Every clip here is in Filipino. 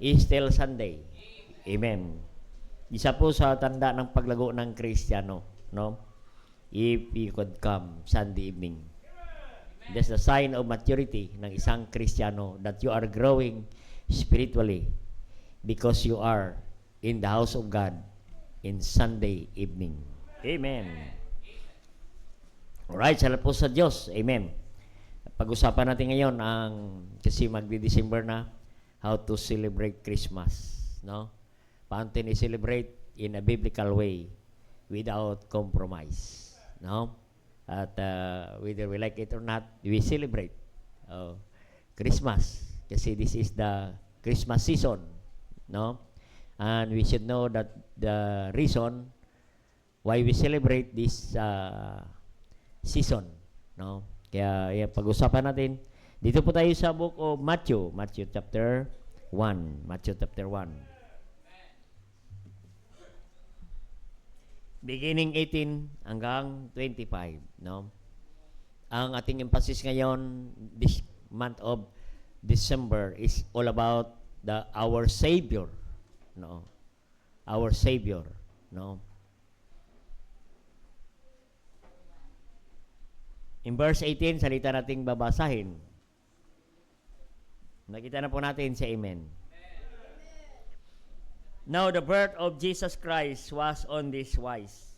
Easter Sunday. Amen. Isa po sa tanda ng paglago ng Kristiyano, no? If you could come Sunday evening. That's the sign of maturity ng isang Kristiyano that you are growing spiritually because you are in the house of God in Sunday evening. Amen. Alright, salamat po sa Diyos. Amen. Pag-usapan natin ngayon kasi magdi-December na, how to celebrate Christmas, no? Paano i-celebrate in a biblical way without compromise, no? At whether we like it or not, we celebrate Christmas kasi this is the Christmas season, no? And we should know that the reason why we celebrate this season, no? Kaya pag-usapan natin. Dito po tayo sa book of Matthew chapter 1. Matthew chapter 1. Beginning 18 hanggang 25, no? Ang ating emphasis ngayon, this month of December, is all about our Savior, no? Our Savior, no? In verse 18, salita nating babasahin. Nakita na po natin sa Amen. Now the birth of Jesus Christ was on this wise,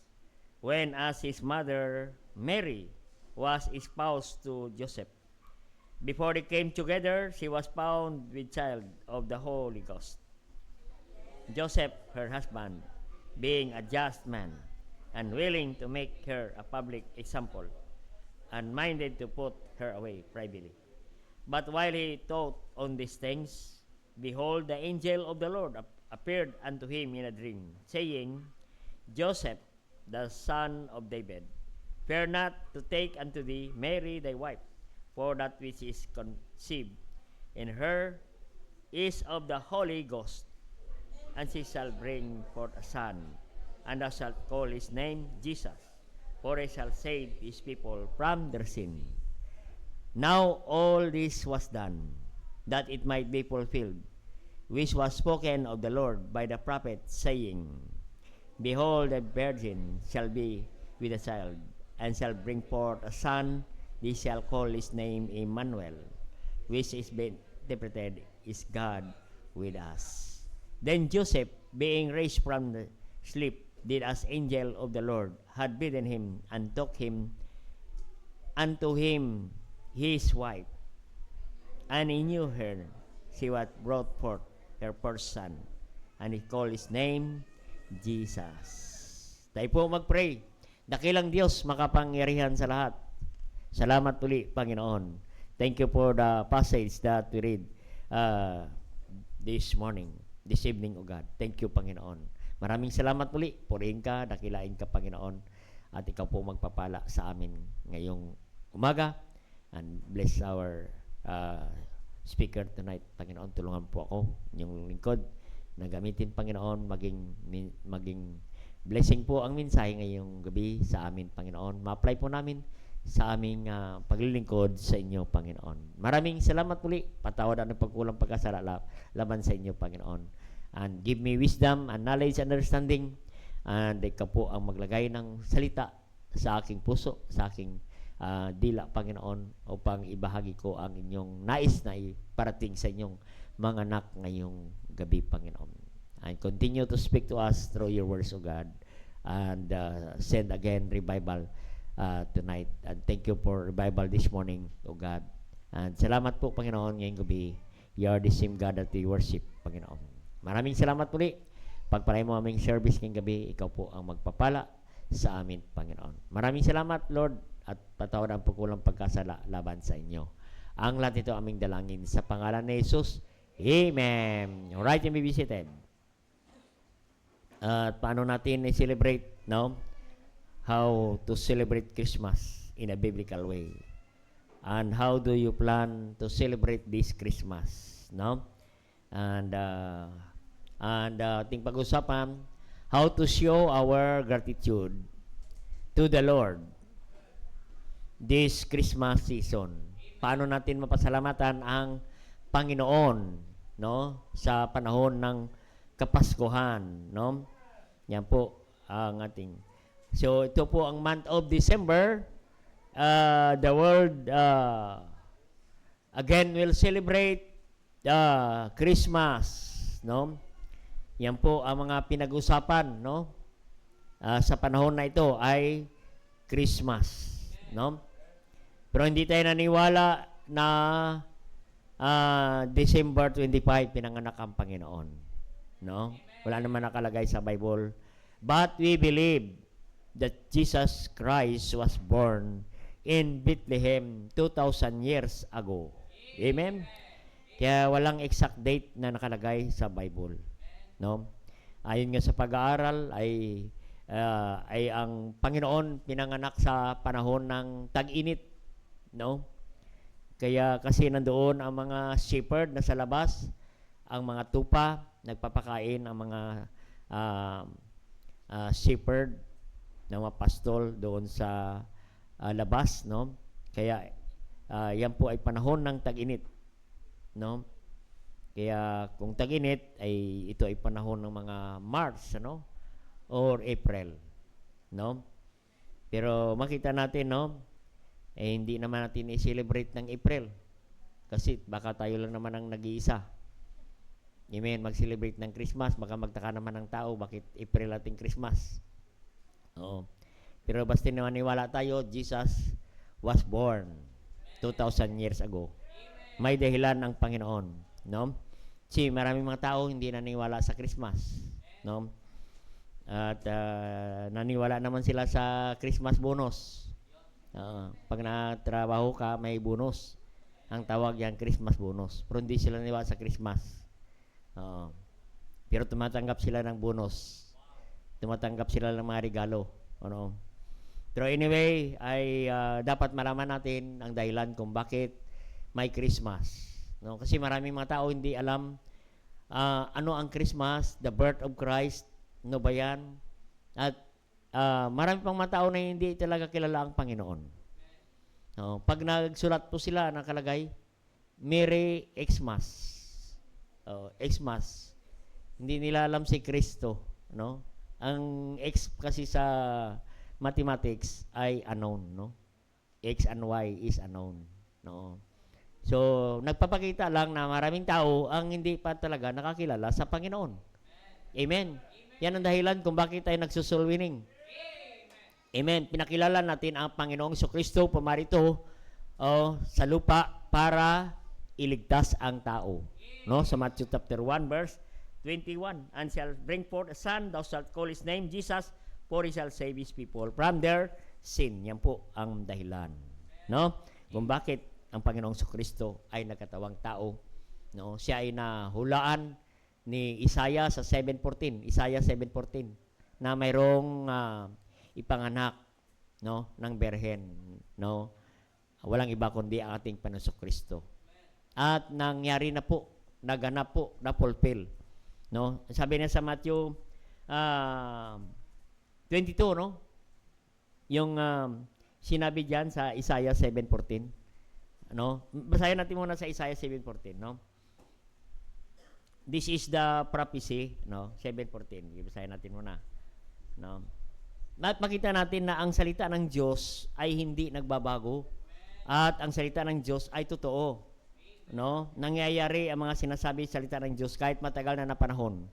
when as his mother Mary was espoused to Joseph. Before they came together, she was found with child of the Holy Ghost. Joseph, her husband, being a just man, and willing to make her a public example, and minded to put her away privately. But while he thought on these things, behold, the angel of the Lord appeared unto him in a dream, saying, Joseph, the son of David, fear not to take unto thee Mary thy wife, for that which is conceived in her is of the Holy Ghost, and she shall bring forth a son, and thou shalt call his name Jesus, for he shall save his people from their sin. Now all this was done, that it might be fulfilled, which was spoken of the Lord by the prophet, saying, Behold, the virgin shall be with a child, and shall bring forth a son, they shall call his name Emmanuel, which is being interpreted is God with us. Then Joseph, being raised from the sleep, did as angel of the Lord had bidden him, and took him unto him his wife, and he knew her. She was brought forth her first son, and he called his name Jesus. Tayo po mag-pray. Dakilang Diyos, makapangyarihan sa lahat. Salamat tuli, Panginoon. Thank you for the passage that we read this evening, O God. Thank you, Panginoon. Maraming salamat tuli. Purihin ka, dakilain ka, Panginoon. At ikaw po magpapala sa amin ngayong umaga. And bless our speaker tonight, Panginoon. Tulungan po ako, inyong lingkod, na gamitin, Panginoon, maging blessing po ang mensahe ngayong gabi sa amin, Panginoon. Ma-apply po namin sa aming paglilingkod sa inyo, Panginoon. Maraming salamat muli. Patawad ang pagkulang pagkasala laban sa inyo, Panginoon. And give me wisdom and knowledge and understanding. And ikaw po ang maglagay ng salita sa aking puso, sa aking dila, Panginoon, upang ibahagi ko ang inyong nais na iparating sa inyong mga anak ngayong gabi, Panginoon. And continue to speak to us through your words, O God, and send again revival tonight. And thank you for revival this morning, O God. And salamat po, Panginoon, ngayong gabi. You are the same God that we worship, Panginoon. Maraming salamat muli. Pagpalay mo aming service ngayong gabi, ikaw po ang magpapala sa amin, Panginoon. Maraming salamat, Lord, at patawad ang pagkulang pagkasala laban sa inyo. Ang lahat ito aming dalangin sa pangalan ni Jesus. Amen. Alright, you may be seated. At paano natin i-celebrate, no? How to celebrate Christmas in a biblical way. And how do you plan to celebrate this Christmas, no? And ating pag-usapan, how to show our gratitude to the Lord this Christmas season. Paano natin mapasalamatan ang Panginoon no, sa panahon ng Kapaskuhan, no? Yan po ang ating. So ito po ang month of December. The world again will celebrate Christmas, no? Yan po ang mga pinag-usapan, no? Sa panahon na ito ay Christmas, no? Pero hindi tayo naniwala na December 25 pinanganak ang Panginoon, no? Wala naman nakalagay sa Bible. But we believe that Jesus Christ was born in Bethlehem 2,000 years ago. Amen? Kaya walang exact date na nakalagay sa Bible, no? Ayon nga sa pag-aaral ay ang Panginoon pinanganak sa panahon ng tag-init, no? Kaya kasi nandoon ang mga shepherd na sa labas, ang mga tupa, nagpapakain ang mga shepherd na mga pastol doon sa labas, no? Kaya yan po ay panahon ng tag-init, no? Kaya kung tag-init ay ito ay panahon ng mga March, ano? Or April, no? Pero makita natin, no? Hindi naman natin i-celebrate ng April kasi baka tayo lang naman ang nag-iisa. Amen, mag-celebrate ng Christmas, baka magtaka naman ng tao bakit April ating Christmas. Oo. Pero basta maniwala tayo, Jesus was born 2,000 years ago. May dahilan ang Panginoon, no? Si maraming mga tao hindi naniwala sa Christmas, no? At naniwala naman sila sa Christmas bonus. Pag natrabaho ka, may bonus. Ang tawag yan, Christmas bonus. Pero hindi sila naniwala sa Christmas. Pero tumatanggap sila ng bonus. Tumatanggap sila ng mga regalo. Ano? Pero anyway, ay dapat malaman natin ang dahilan kung bakit may Christmas. No? Kasi maraming mga tao hindi alam ano ang Christmas, the birth of Christ, ano ba yan? At marami pang mga tao na hindi talaga kilala ang Panginoon. No? Pag nagsulat po sila, nakalagay, Merry Xmas. Xmas. Hindi nila alam si Kristo. No? Ang X kasi sa mathematics ay unknown. No? X and Y is unknown. No? So, nagpapakita lang na maraming tao ang hindi pa talaga nakakilala sa Panginoon. Amen. Yan ang dahilan kung bakit tayo nagsosoul winning. Amen. Pinakilala natin ang Panginoong Kristo pumarito sa lupa para iligtas ang tao. No? Sa Matthew chapter 1 verse 21, and shall bring forth a son, thou shalt call his name Jesus, for he shall save his people from their sin. Yan po ang dahilan. No? Kung bakit ang Panginoong Kristo ay nagkatawang tao. No? Siya ay nahulaan ni Isaiah sa 7:14. Isaiah 7:14 na mayroong ipanganak, no, ng berhen, no? Walang iba kundi ang ating Panginoong Kristo. At nangyari na po, naganap po, na-fulfill, no? Sabi niya sa Matthew 22, no? Yung sinabi diyan sa Isaiah 7:14, no? Basahin natin muna sa Isaiah 7:14, no? This is the prophecy, no? 7:14. Basahin natin muna, no? At makita natin na ang salita ng Diyos ay hindi nagbabago. At ang salita ng Diyos ay totoo. No? Nangyayari ang mga sinasabi sa salita ng Diyos kahit matagal na panahon.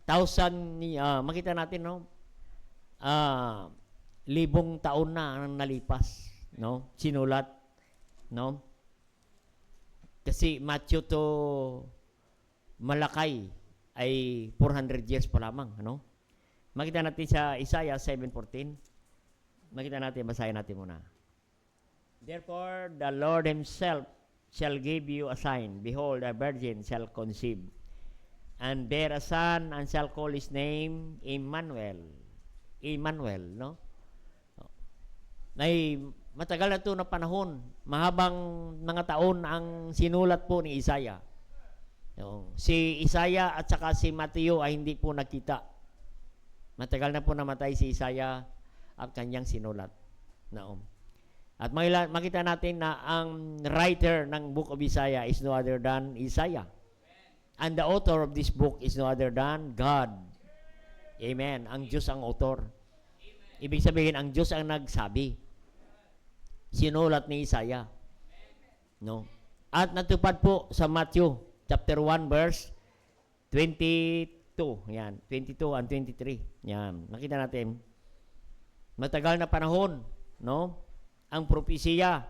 Makita natin, no? 1,000 taon na ang nalipas, no? Sinulat, no? Kasi Matthew to Malakay ay 400 years pa lamang, ano? Makita natin sa Isaiah 7:14. Makita natin, basahin natin muna. Therefore, the Lord himself shall give you a sign. Behold, a virgin shall conceive, and bear a son, and shall call his name Emmanuel. Emmanuel, no? Ay, matagal na ito na panahon. Mahabang mga taon ang sinulat po ni Isaiah. No? Si Isaiah at saka si Matthew ay hindi po nakita. Matagal na po namatay si Isaiah at kanyang sinulat. No. At makita natin na ang writer ng Book of Isaiah is no other than Isaiah. And the author of this book is no other than God. Amen. Ang Diyos ang author. Ibig sabihin, ang Diyos ang nagsabi. Sinulat ni Isaiah. No? At natupad po sa Matthew chapter 1 verse 22. Yan, 22 and 23. Yan, nakita natin. Matagal na panahon, no? Ang propesiya.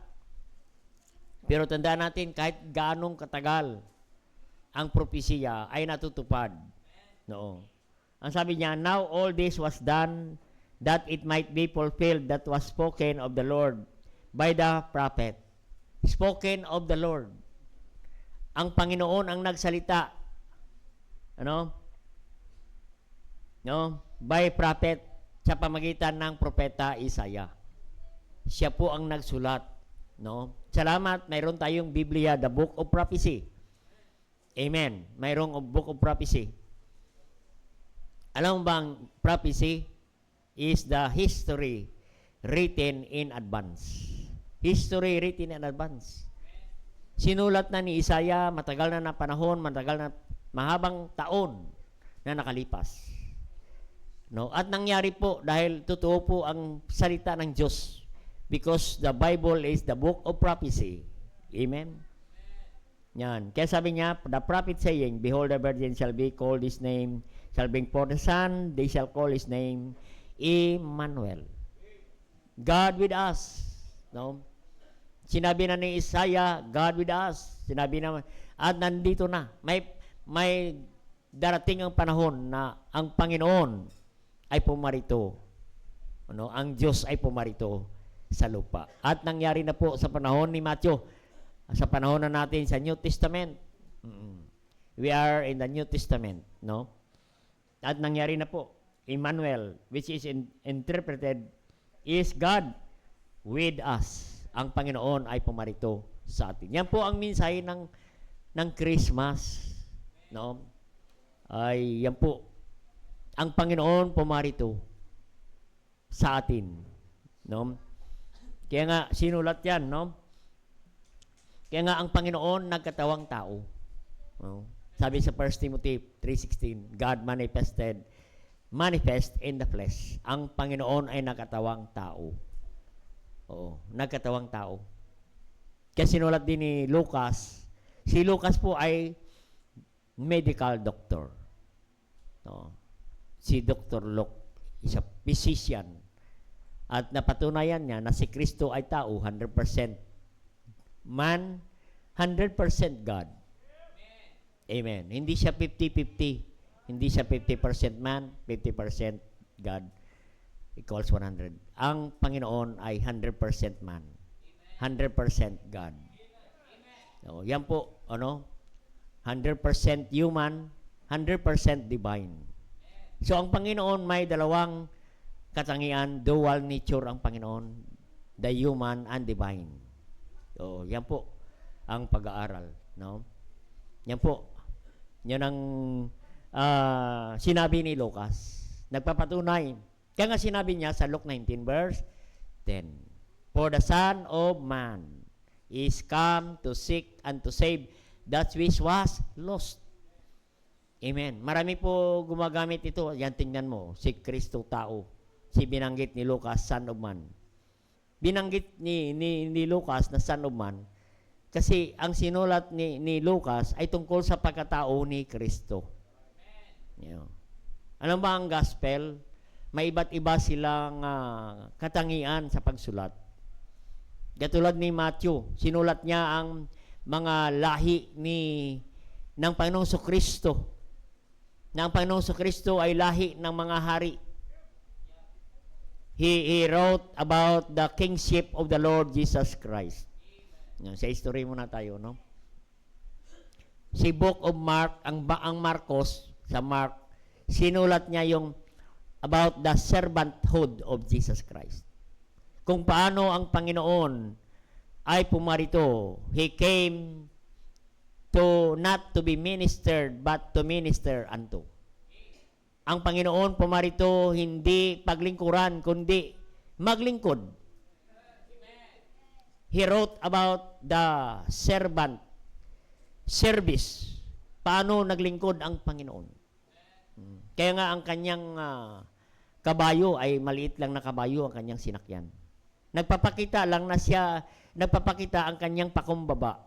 Pero tandaan natin, kahit gaanong katagal ang propesiya ay natutupad. No. Ang sabi niya, now all this was done that it might be fulfilled that was spoken of the Lord by the prophet. Spoken of the Lord. Ang Panginoon ang nagsalita. Ano? No? By prophet sa pamagitan ng propeta Isaiah. Siya po ang nagsulat. No? Salamat, mayroon tayong Biblia, the Book of Prophecy. Amen. Mayroong Book of Prophecy. Alam mo bang prophecy is the history written in advance. History written in advance. Sinulat na ni Isaiah, matagal na panahon, matagal na mahabang taon na nakalipas. No? At nangyari po dahil totoo po ang salita ng Diyos. Because the Bible is the book of prophecy. Amen? Yan. Kaya sabi niya, the prophet saying, behold, the virgin shall be called his name, shall bring forth a son, they shall call his name Emmanuel. God with us. No? Sinabi na ni Isaiah, God with us. Sinabi na, at nandito na. May darating ang panahon na ang Panginoon ay pumarito. Ano? Ang Diyos ay pumarito sa lupa. At nangyari na po sa panahon ni Matthew, sa panahon na natin sa New Testament. We are in the New Testament, no? At nangyari na po, Emmanuel, which is interpreted, is God with us. Ang Panginoon ay pumarito sa atin. Yan po ang mensahe ng Christmas, no? Ay, yan po. Ang Panginoon pumarito sa atin, no? Kaya nga, sinulat yan, no? Kaya nga, ang Panginoon nagkatawang tao. No? Sabi sa 1 Timothy 3:16, God manifest in the flesh. Ang Panginoon ay nagkatawang tao. Oo, nagkatawang tao. Kaya sinulat din ni Lucas, si Lucas po ay medical doctor. No? Si Dr. Luke, is a physician. At napatunayan niya na si Kristo ay tao, 100% man, 100% God. Amen. Hindi siya 50-50. Hindi siya 50% man, 50% God. Equals 100. Ang Panginoon ay 100% man. 100% God. So, yan po, 100% human, 100% divine. So, ang Panginoon may dalawang katangian, dual nature ang Panginoon, the human and divine. So, yan po ang pag-aaral, no? Yan po. Yan ang sinabi ni Lucas. Nagpapatunay. Kaya nga sinabi niya sa Luke 19 verse 10, for the Son of Man is come to seek and to save that which was lost. Amen. Marami po gumagamit ito. Yan, tingnan mo. Si Kristo tao. Si binanggit ni Lucas, Son of Man. Binanggit ni Lucas na Son of Man kasi ang sinulat ni Lucas ay tungkol sa pagkatao ni Kristo. Yeah. Ano ba ang gospel? May iba't iba silang katangian sa pagsulat. Katulad ni Matthew, sinulat niya ang mga lahi ng Panginoong Kristo. Na ang Panginoong Kristo ay lahi ng mga hari. He wrote about the kingship of the Lord Jesus Christ. Sa history muna tayo, no? Si Book of Mark, ang Marcos, sa Mark, sinulat niya yung about the servanthood of Jesus Christ. Kung paano ang Panginoon ay pumarito. He came to not to be ministered, but to minister unto. Ang Panginoon pumarito hindi paglingkuran, kundi maglingkod. He wrote about the servant service. paano naglingkod ang Panginoon. Kaya nga ang kanyang kabayo ay maliit lang na kabayo ang kanyang sinakyan. Nagpapakita ang kanyang pakumbaba.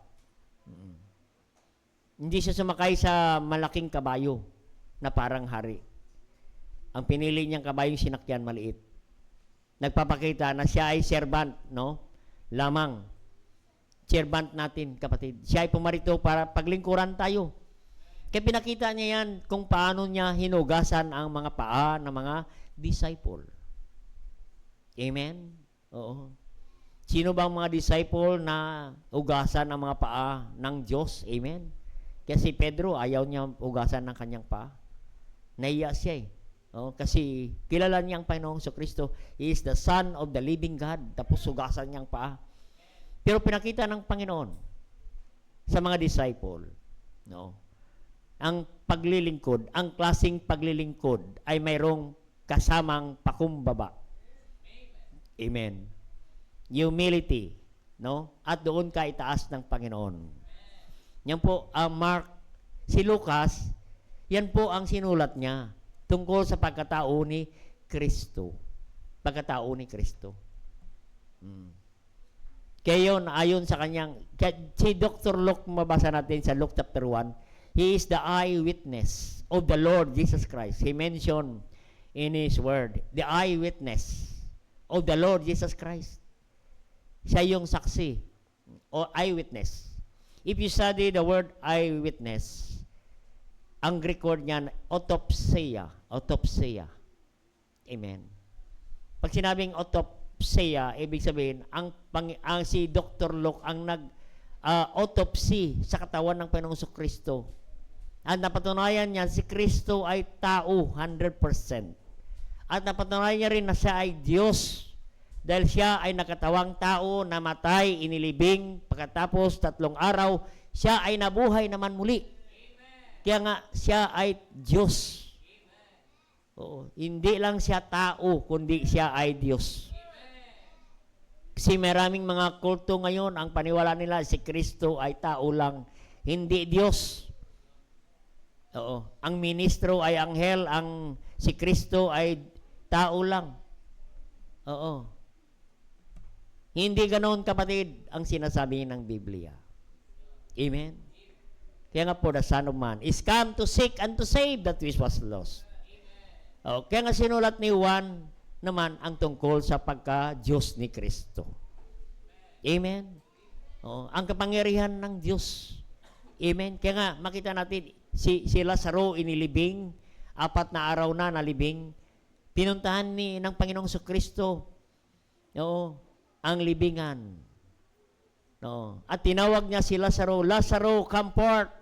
Hindi siya sumakay sa malaking kabayo na parang hari. Ang pinili niyang kabayong sinakyan maliit. Nagpapakita na siya ay servant, no? Lamang. Servant natin, kapatid. Siya ay pumarito para paglingkuran tayo. Kaya pinakita niya yan kung paano niya hinugasan ang mga paa ng mga disciple. Amen? Oo. Sino ba ang mga disciple na ugasan ang mga paa ng Diyos? Amen? Kaya si Pedro, ayaw niya ugasan ng kanyang paa. Naiya siya eh. Kasi kilala niya ang Panginoong Kristo. He is the Son of the living God. Tapos ugasan niyang paa. Pero pinakita ng Panginoon sa mga disciple, no? Ang paglilingkod, ang klaseng paglilingkod ay mayroong kasamang pakumbaba. Amen. Humility, no? At doon ka itaas ng Panginoon. Yan po ang si Lucas, yan po ang sinulat niya tungkol sa pagkatao ni Kristo. Pagkatao ni Kristo. Kaya yun, ayon sa kanyang, si Dr. Luke, mabasa natin sa Luke chapter 1, he is the eyewitness of the Lord Jesus Christ. He mentioned in His word, the eyewitness of the Lord Jesus Christ. Siya yung saksi o eyewitness. If you study the word eyewitness, ang Greek word niyan, autopsia. Autopsia. Amen. Pag sinabing autopsia, ibig sabihin, ang si Dr. Luke ang autopsy sa katawan ng Panginoong Kristo. At napatunayan niya, si Kristo ay tao, 100%. At napatunayan niya rin na siya ay Diyos. Dahil siya ay nakatawang tao, namatay, inilibing, pagkatapos 3 araw, siya ay nabuhay naman muli. Kaya nga, siya ay Diyos. Oo, hindi lang siya tao, kundi siya ay Diyos. Kasi maraming mga kulto ngayon, ang paniwala nila, si Kristo ay tao lang, hindi Diyos. Oo, ang ministro ay anghel, si Kristo ay tao lang. Oo. Hindi ganoon, kapatid, ang sinasabi ng Biblia. Amen? Kaya nga po, the Son of Man is come to seek and to save that which was lost. Kaya nga sinulat ni Juan naman ang tungkol sa pagka-Diyos ni Kristo. Amen? Ang kapangyarihan ng Diyos. Amen? Kaya nga, makita natin, si Lazaro inilibing, 4 na araw na nalibing, pinuntahan ng Panginoong Kristo, ang libingan. At tinawag niya si Lazaro, Lazaro, come forth.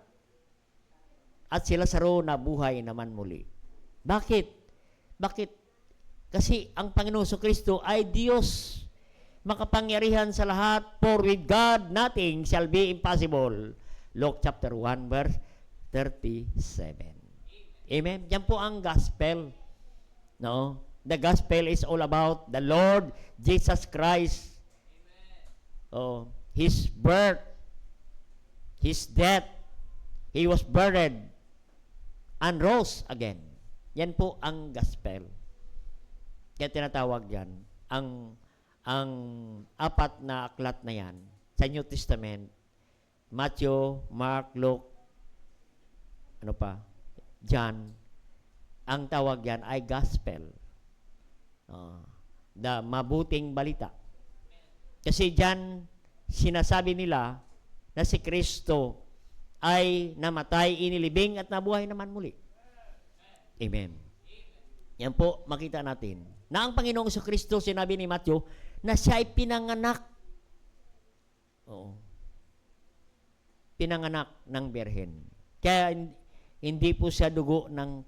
At si Lazaro nabuhay naman muli. Bakit? Kasi ang Panginoong Kristo ay Diyos. Makapangyarihan sa lahat, for with God nothing shall be impossible. Luke chapter 1 verse 37. Amen? Yan po ang gospel. No? The gospel is all about the Lord Jesus Christ. His birth, His death, He was buried, and rose again. Yan po ang gospel. Kaya tinatawag yan, ang 4 na aklat na yan, sa New Testament, Matthew, Mark, Luke, John, ang tawag yan ay gospel. The mabuting balita. Kasi dyan, sinasabi nila na si Kristo ay namatay, inilibing, at nabuhay naman muli. Amen. Yan po, makita natin. Na ang Panginoong Kristo, sinabi ni Matthew, na siya ay pinanganak. Pinanganak ng Birhen. Kaya hindi po siya dugo ng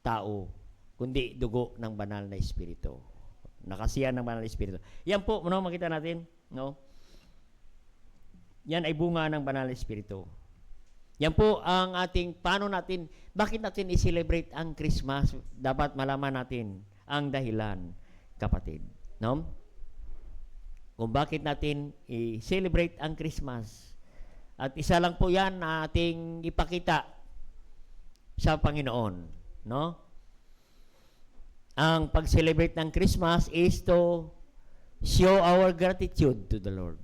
tao, kundi dugo ng banal na Espiritu. Nakasiyan ng banal na Espiritu. Yan po, makita natin, yan ay bunga ng banal na Espiritu. Yan po ang bakit natin i-celebrate ang Christmas? Dapat malaman natin ang dahilan, kapatid. No? Kung bakit natin i-celebrate ang Christmas. At isa lang po yan na ating ipakita sa Panginoon, no? Ang pag-celebrate ng Christmas is to show our gratitude to the Lord.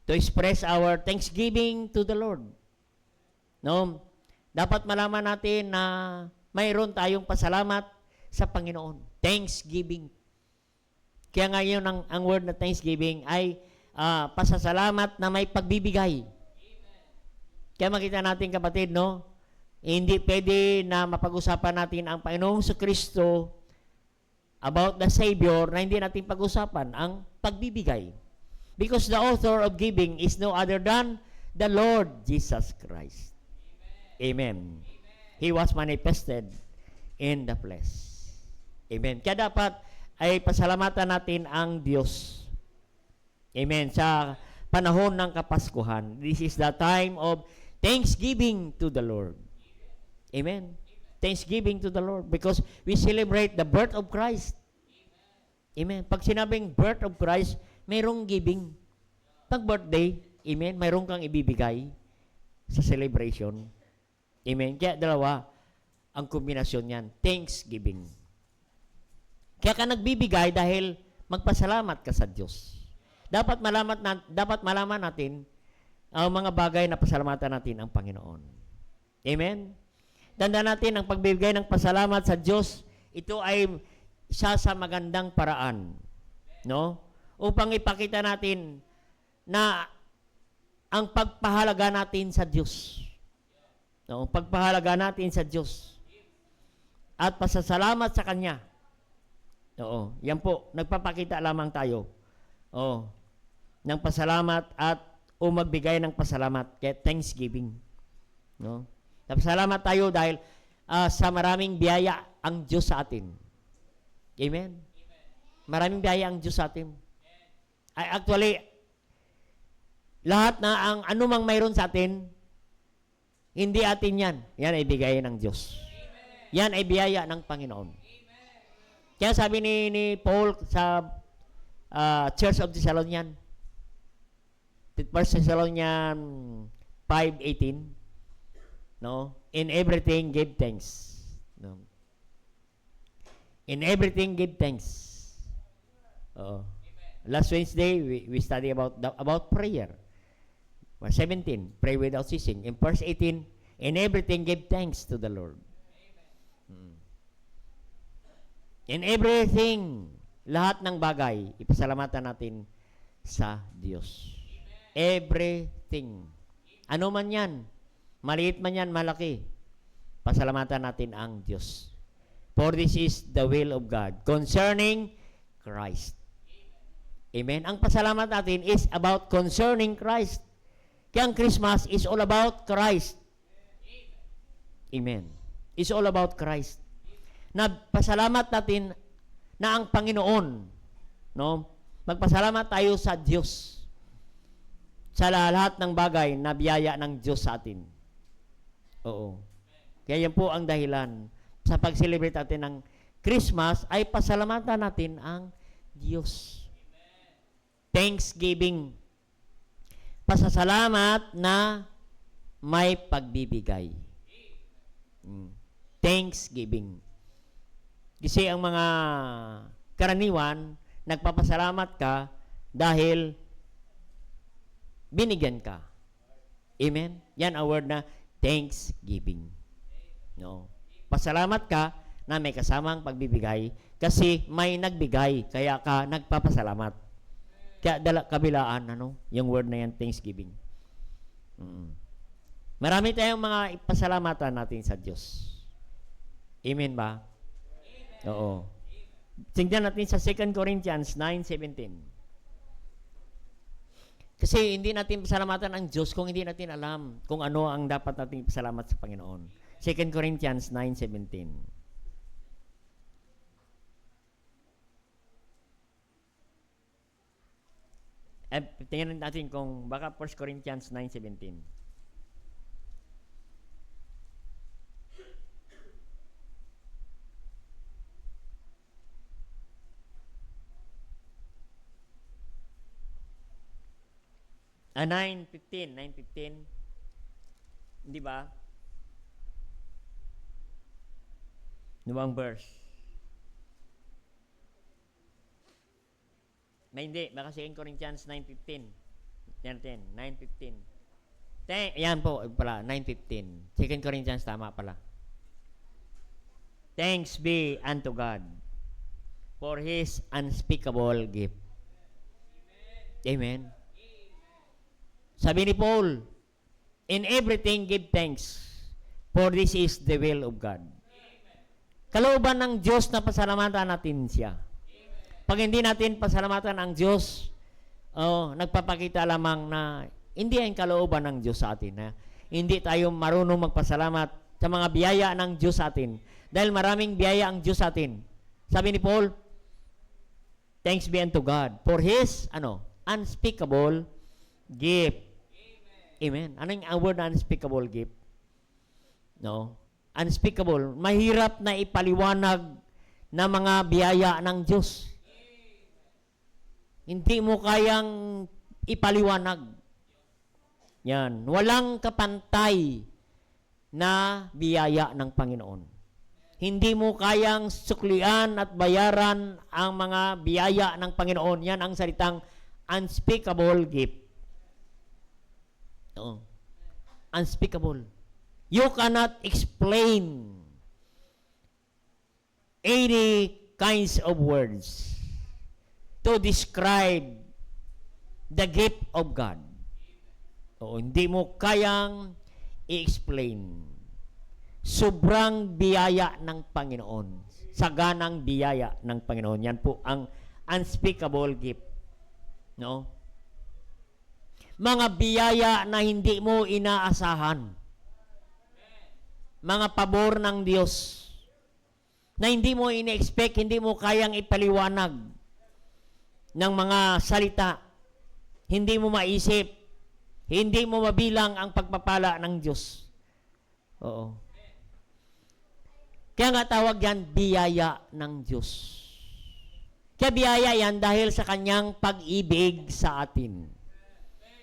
To express our thanksgiving to the Lord. No? Dapat malaman natin na mayroon tayong pasalamat sa Panginoon. Thanksgiving. Kaya ngayon ang word na thanksgiving ay pasasalamat na may pagbibigay. Kaya makita natin, kapatid, no? Hindi pwede na mapag-usapan natin ang Panginoong Kristo about the Savior na hindi natin pag-usapan ang pagbibigay. Because the author of giving is no other than the Lord Jesus Christ. Amen. He was manifested in the flesh. Amen. Kaya dapat ay pasalamatan natin ang Diyos. Amen. Sa panahon ng Kapaskuhan, this is the time of thanksgiving to the Lord. Amen. Thanksgiving to the Lord because we celebrate the birth of Christ. Amen. Pag sinabing birth of Christ, mayroong giving. Pag birthday, amen, mayroong kang ibibigay sa celebration. Amen. Kaya dalawa ang kombinasyon niyan, thanksgiving. Kaya ka nagbibigay dahil magpasalamat ka sa Diyos. Dapat malaman natin ang mga bagay na pasalamatan natin ang Panginoon. Amen. Tandaan natin ang pagbibigay ng pasalamat sa Diyos, ito ay isa sa magandang paraan, no? Upang ipakita natin na ang pagpahalaga natin sa Diyos. No, pagpahalaga natin sa Diyos at pasasalamat sa Kanya. Oo, yan po, nagpapakita lamang tayo. Oo, ng pasalamat at magbigay ng pasalamat, kaya thanksgiving. No? Salamat tayo dahil sa maraming biyaya ang Diyos sa atin. Amen? Maraming biyaya ang Diyos sa atin. Actually, lahat na ang anumang mayroon sa atin, hindi atin yan. Yan ay bigay ng Diyos. Yan ay biyaya ng Panginoon. Kaya sabi ni Paul sa Church of Thessalonian, 1 Thessalonians 5:18, no? In everything give thanks. No? In everything give thanks. Last Wednesday we study about prayer. Verse 17, pray without ceasing. In verse 18, in everything give thanks to the Lord. In everything, lahat ng bagay, ipasalamatan natin sa Diyos. Everything. Ano man yan, maliit man yan, malaki, pasalamatan natin ang Diyos. For this is the will of God concerning Christ. Amen. Ang pasalamat natin is about concerning Christ. Kaya ang Christmas is all about Christ. Amen. It's all about Christ. Na pasalamat natin na ang Panginoon, no? Magpasalamat tayo sa Diyos sa lahat ng bagay na biyaya ng Diyos sa atin. Oo. Kaya yan po ang dahilan sa pag-celebrate natin ng Christmas ay pasalamatan natin ang Diyos. Thanksgiving. Pasasalamat na may pagbibigay. Thanksgiving. Kasi ang mga karaniwan, nagpapasalamat ka dahil binigyan ka. Amen? Yan ang word na thanksgiving. No? Pasalamat ka na may kasamang pagbibigay kasi may nagbigay, kaya ka nagpapasalamat. Kaya kabilaan, yung word na yan, thanksgiving. Marami tayong mga ipasalamatan natin sa Diyos. Amen ba? Amen. Oo. Tingnan natin sa 2 Corinthians 9:17. Kasi hindi natin pasalamatan ang Diyos kung hindi natin alam kung ano ang dapat natin pasalamat sa Panginoon. 2 Corinthians 9:17. Tingnan natin kung baka 1 Corinthians 9:17. Ah, 9:15. Hindi ba? Nuwang verse. May hindi, baka 2 Corinthians 9:15. 9:15. Yan po, pala, 9:15. 2 Corinthians, tama pala. Thanks be unto God for His unspeakable gift. Amen. Sabi ni Paul, in everything give thanks, for this is the will of God. Kalooban ng Diyos na pasalamatan natin siya. Pag hindi natin pasalamatan ang Diyos, nagpapakita lamang na hindi ang kalooban ng Diyos sa atin. Hindi tayo marunong magpasalamat sa mga biyaya ng Diyos sa atin. Dahil maraming biyaya ang Diyos sa atin. Sabi ni Paul, thanks be unto God for His unspeakable gift. Amen. Ano yung word na unspeakable gift? No? Unspeakable. Mahirap na ipaliwanag na mga biyaya ng Diyos. Hindi mo kayang ipaliwanag. Yan. Walang kapantay na biyaya ng Panginoon. Hindi mo kayang suklian at bayaran ang mga biyaya ng Panginoon. Yan ang salitang unspeakable gift. Oo. Unspeakable. You cannot explain any kinds of words to describe the gift of God. Oo, hindi mo kayang i-explain. Sobrang biyaya ng Panginoon. Saganang biyaya ng Panginoon. Yan po ang unspeakable gift. No? Mga biyaya na hindi mo inaasahan. Mga pabor ng Diyos na hindi mo ina-expect, hindi mo kayang ipaliwanag ng mga salita. Hindi mo maisip. Hindi mo mabilang ang pagpapala ng Diyos. Oo. Kaya nga tawag yan, biyaya ng Diyos. Kaya biyaya yan dahil sa kanyang pag-ibig sa atin.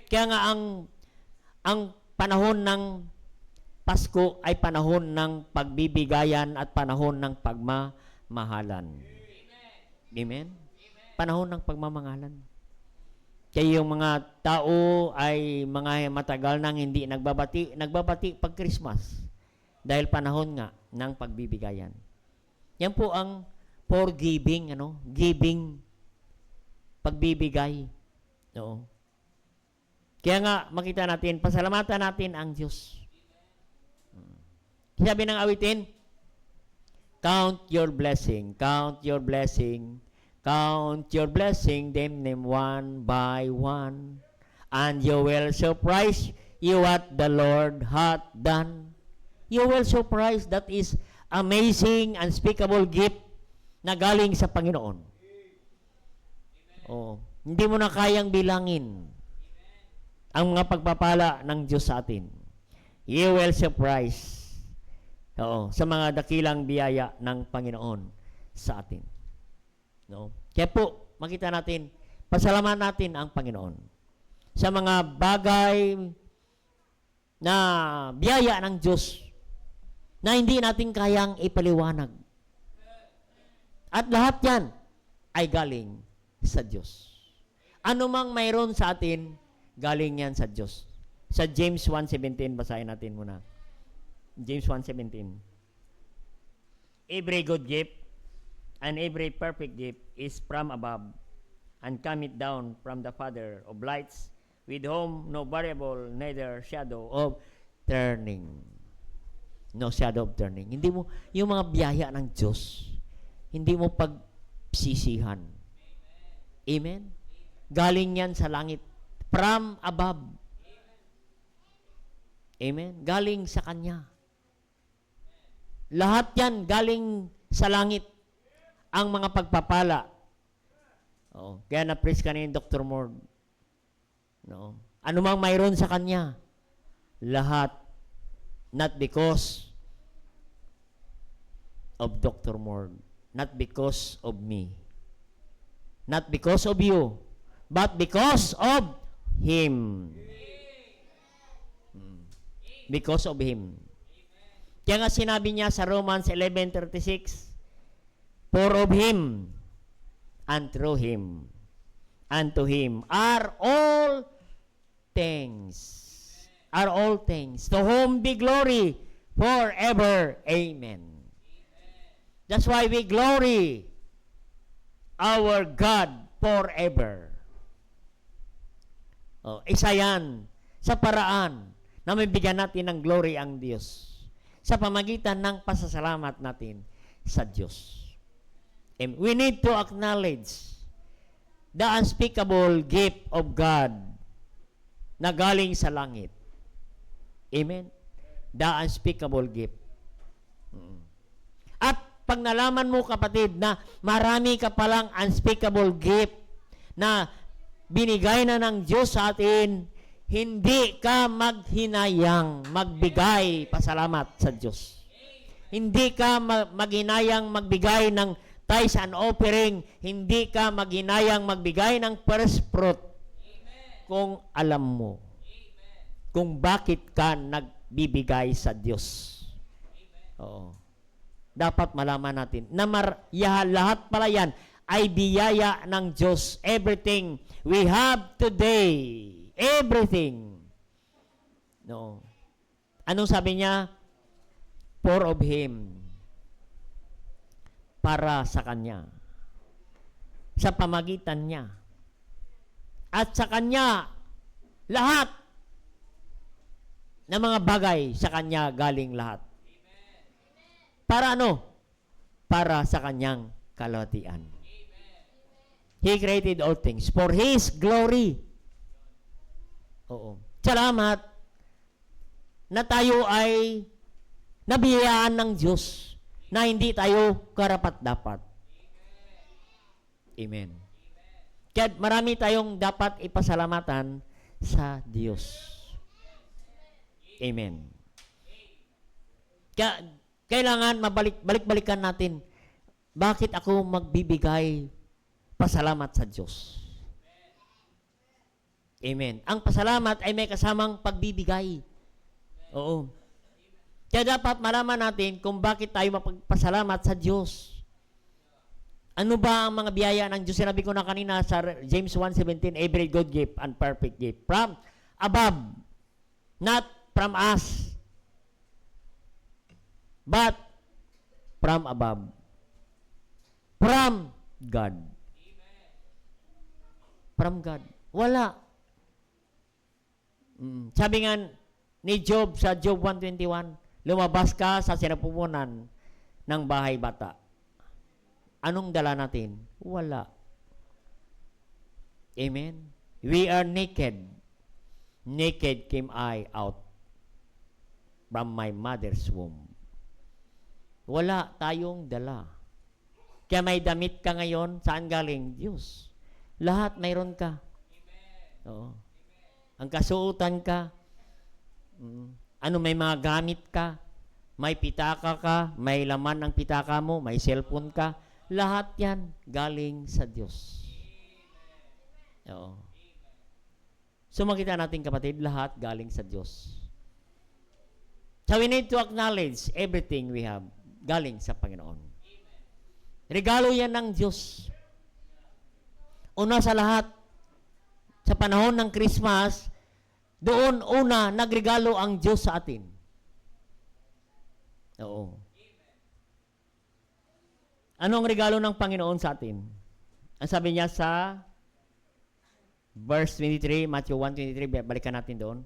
Kaya nga ang panahon ng Pasko ay panahon ng pagbibigayan at panahon ng pagmamahalan. Amen? Panahon ng pagmamahalan. Kaya yung mga tao ay mga matagal nang hindi nagbabati pag Christmas. Dahil panahon nga ng pagbibigayan. Yan po ang forgiving, giving, pagbibigay. Oo. Kaya nga, makita natin, pasalamatan natin ang Diyos. Sabi ng awitin, count your blessing, count your blessing, count your blessing, them one by one, and you will surprise you what the Lord hath done. You will surprise, that is amazing, unspeakable gift na galing sa Panginoon. Oh, hindi mo na kayang bilangin ang mga pagpapala ng Diyos sa atin. You will surprise sa mga dakilang biyaya ng Panginoon sa atin. No? Kaya po, makita natin, pasalamat natin ang Panginoon sa mga bagay na biyaya ng Diyos na hindi natin kayang ipaliwanag. At lahat yan ay galing sa Diyos. Ano mang mayroon sa atin, galing yan sa Diyos. Sa James 1:17, basahin natin muna. James 1:17. Every good gift and every perfect gift is from above, and cometh down from the Father of lights, with whom no variable, neither shadow of turning. No shadow of turning. Hindi mo, yung mga biyaya ng Diyos, hindi mo pagsisihan. Amen? Galing yan sa langit. From above. Amen? Galing sa Kanya. Lahat yan galing sa langit. Ang mga pagpapala. Kaya na-praise ka ni Dr. Mord. No? Ano mang mayroon sa Kanya, lahat. Not because of Dr. Mord. Not because of me. Not because of you. But because of Him. Because of Him. Kaya nga sinabi niya sa Romans 11:36, for of Him, and through Him, and to Him are all things. Are all things. To whom be glory forever. Amen. That's why we glory our God forever. Isa yan sa paraan na mabigyan natin ng glory ang Diyos sa pamagitan ng pasasalamat natin sa Diyos. And we need to acknowledge the unspeakable gift of God na galing sa langit. Amen? The unspeakable gift. At pag nalaman mo, kapatid, na marami ka palang unspeakable gift na binigay na ng Diyos sa atin, hindi ka maghinayang magbigay pasalamat sa Diyos. Hindi ka maghinayang magbigay ng tithes and offering. Hindi ka maghinayang magbigay ng first fruit. Kung alam mo kung bakit ka nagbibigay sa Diyos. Oo. Dapat malaman natin na lahat pala yan ay biyaya ng Diyos. Everything we have today, everything. No. Anong sabi niya? For of Him. Para sa Kanya. Sa pamagitan niya. At sa Kanya, lahat na mga bagay sa Kanya galing lahat. Para ano? Para sa Kanyang kalwatian. He created all things for His glory. Oo. Salamat na tayo ay nabiyayaan ng Diyos na hindi tayo karapat-dapat. Amen. Kaya marami tayong dapat ipasalamatan sa Diyos. Amen. Kaya kailangan balik-balikan natin, bakit ako magbibigay pasalamat sa Diyos? Amen. Ang pasalamat ay may kasamang pagbibigay. Oo. Kaya dapat malaman natin kung bakit tayo mapagpasalamat sa Diyos. Ano ba ang mga biyaya ng Diyos? Sinabi ko na kanina sa James 1:17, every good gift and perfect gift from above, not from us, but from above. From God. From God. Wala. Sabi nga ni Job sa Job 1:21, lumabas ka sa sinapupunan ng bahay bata. Anong dala natin? Wala. Amen? We are naked. Naked came I out from my mother's womb. Wala tayong dala. Kaya may damit ka ngayon, saan galing? Diyos. Lahat mayroon ka. Oo. Ang kasuotan ka, ano, may mga gamit ka, may pitaka ka, may laman ng pitaka mo, may cellphone ka, lahat yan galing sa Diyos. Oo. So makita natin, kapatid, lahat galing sa Diyos. So we need to acknowledge everything we have galing sa Panginoon. Regalo yan ng Diyos. Una sa lahat, sa panahon ng Christmas, doon una nagregalo ang Diyos sa atin. Oo. Ano ang regalo ng Panginoon sa atin? Ang sabi niya sa verse 23, Matthew 1:23, balikan natin doon.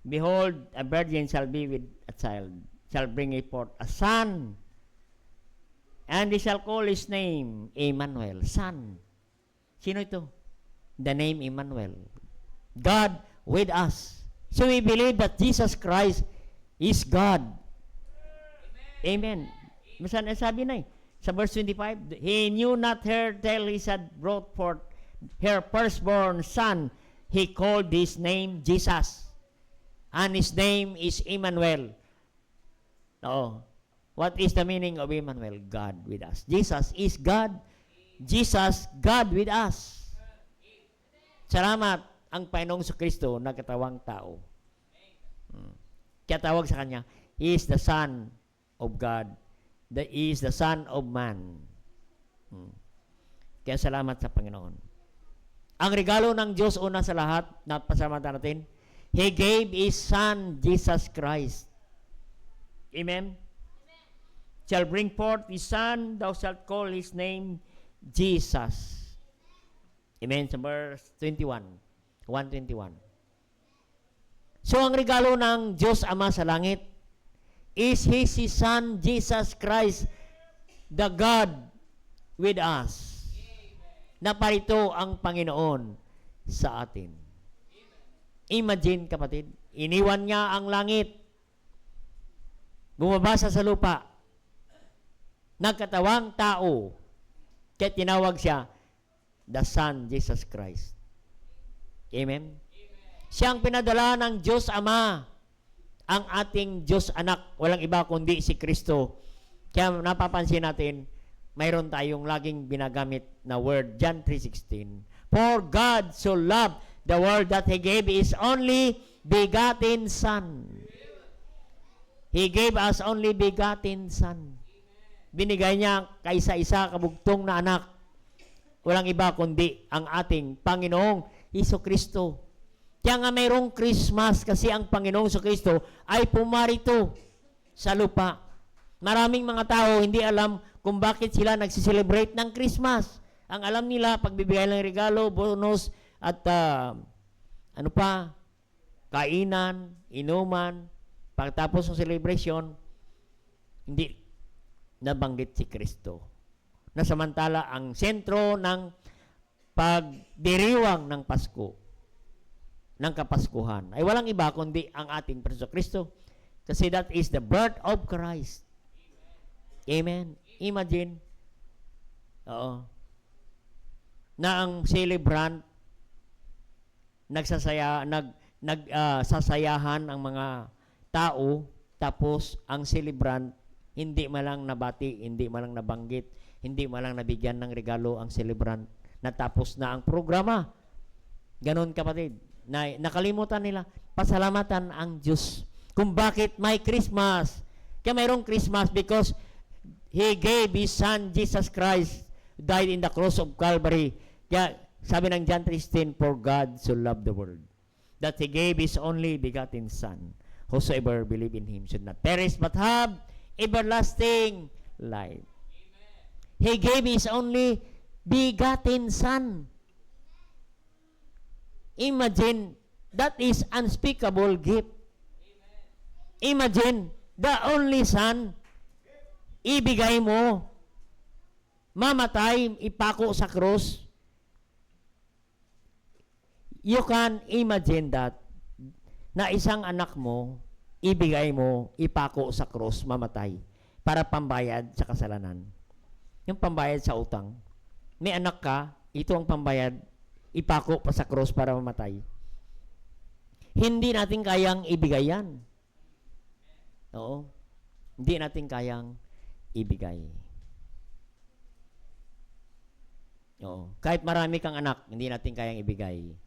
Behold, a virgin shall be with a child, shall bring forth a son, and they shall call his name Emmanuel, son. Sino ito? The name Emmanuel. God with us. So we believe that Jesus Christ is God. Amen. Masan sabi na sa verse 25, He knew not her till he had brought forth her firstborn son. He called his name Jesus. And his name is Emmanuel. No. What is the meaning of Emmanuel? God with us. Jesus is God. Jesus, God with us. Salamat ang Panginoong Kristo na katawang tao. Kaya tawag sa Kanya, He is the Son of God, that is the Son of Man. Kaya salamat sa Panginoon. Ang regalo ng Diyos, una sa lahat, na pasalamatan natin, He gave His Son, Jesus Christ. Amen? Shall bring forth His Son, thou shalt call His name Jesus. Amen? Sa verse 21. 121. So, ang regalo ng Diyos Ama sa langit is His Son, Jesus Christ, the God with us. Na parito ang Panginoon sa atin. Imagine, kapatid, iniwan niya ang langit, bumabasa sa lupa, nagkatawang tao, kaya tinawag siya, the Son, Jesus Christ. Amen? Siya ang pinadala ng Diyos Ama, ang ating Diyos Anak, walang iba kundi si Kristo. Kaya napapansin natin, mayroon tayong laging binagamit na word, John 3:16. For God so loved the world that He gave His only begotten Son. He gave us only begotten Son. Binigay niya kaisa-isa kabugtong na anak. Walang iba kundi ang ating Panginoong Hesukristo. Kaya nga mayroong Christmas kasi ang Panginoong Hesukristo ay pumarito sa lupa. Maraming mga tao hindi alam kung bakit sila nagsiselebrate ng Christmas. Ang alam nila, pagbibigay ng regalo, bonus, at kainan, inuman, pagtapos ng celebration, hindi nabanggit si Kristo. Na samantala, ang sentro ng pagdiriwang ng Pasko, ng Kapaskuhan, ay walang iba kundi ang ating Preso Kristo. Kasi that is the birth of Christ. Amen. Imagine, na ang celebrant nagsasayahan ang mga tao, tapos ang celebrant hindi malang nabati, hindi malang nabanggit, hindi malang nabigyan ng regalo ang celebrant. Natapos na ang programa. Ganon, kapatid. Nakalimutan nila, pasalamatan ang Diyos kung bakit may Christmas. Kaya mayroong Christmas because He gave His Son, Jesus Christ, died in the cross of Calvary. Kaya sabi ng John 3:16, for God so loved the world, that He gave His only begotten Son. Whosoever believe in Him should not perish, but have everlasting life. Amen. He gave His only begotten Son. Imagine, that is unspeakable gift. Amen. Imagine, the only Son, ibigay mo, mamatay, ipako sa krus. You can imagine that, na isang anak mo, ibigay mo, ipako sa krus, mamatay, para pambayad sa kasalanan. Yung pambayad sa utang. May anak ka, ito ang pambayad, ipako pa sa krus para mamatay. Hindi natin kayang ibigay yan. Oo. Hindi natin kayang ibigay. Oo. Kahit marami kang anak, hindi natin kayang ibigay.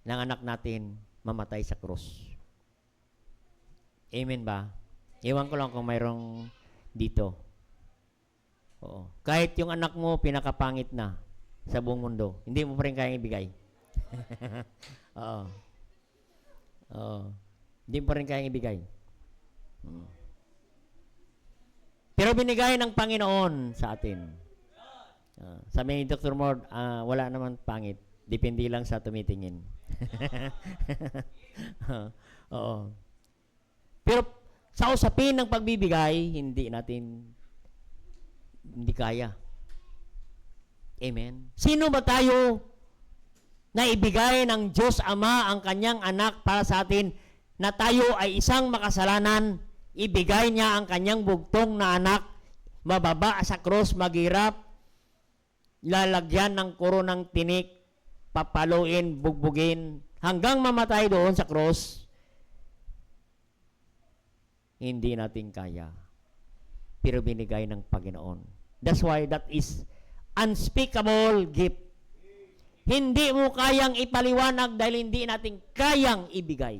Ng anak natin, mamatay sa krus. Amen ba? Iwan ko lang kung mayroong dito. Oo. Kahit yung anak mo, pinakapangit na sa buong mundo, hindi mo pa rin kayang ibigay. Oo. Oo. Hindi mo pa rin kayang ibigay. Pero binigay ng Panginoon sa atin. Sabi ni Dr. Mord, wala naman pangit. Depende lang sa tumitingin. Oo. Pero sa usapin ng pagbibigay, hindi kaya. Amen. Sino ba tayo na ibigay ng Diyos Ama ang kanyang anak para sa atin, na tayo ay isang makasalanan, ibigay niya ang kanyang bugtong na anak, mababa sa cross, maghirap, lalagyan ng koronang tinik, papaluin, bugbugin, hanggang mamatay doon sa cross. Hindi natin kaya. Pero binigay ng Panginoon. That's why that is unspeakable gift. Hindi mo kayang ipaliwanag dahil hindi natin kayang ibigay.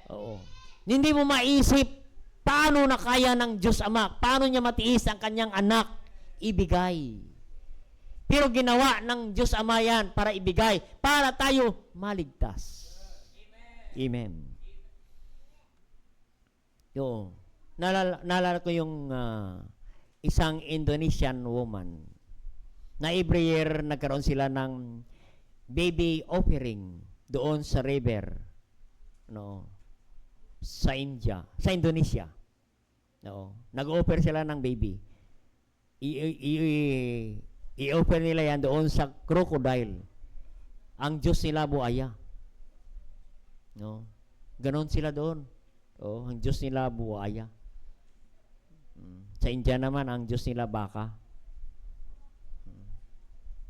Oo. Hindi mo maisip Paano na kaya ng Diyos Ama? Paano niya matiis ang kanyang anak? Ibigay. Pero ginawa ng Diyos Ama yan para ibigay, para tayo maligtas. Amen. Yo, naalala ko yung isang Indonesian woman na every year nagkaroon sila ng baby offering doon sa river, no, sa Indonesia. No, nag-offer sila ng baby. I-offer nila yan doon sa crocodile. Ang Diyos nila buaya. No, ganon sila doon. Oh, ang Diyos nila buaya. Sa India naman ang Diyos nila baka.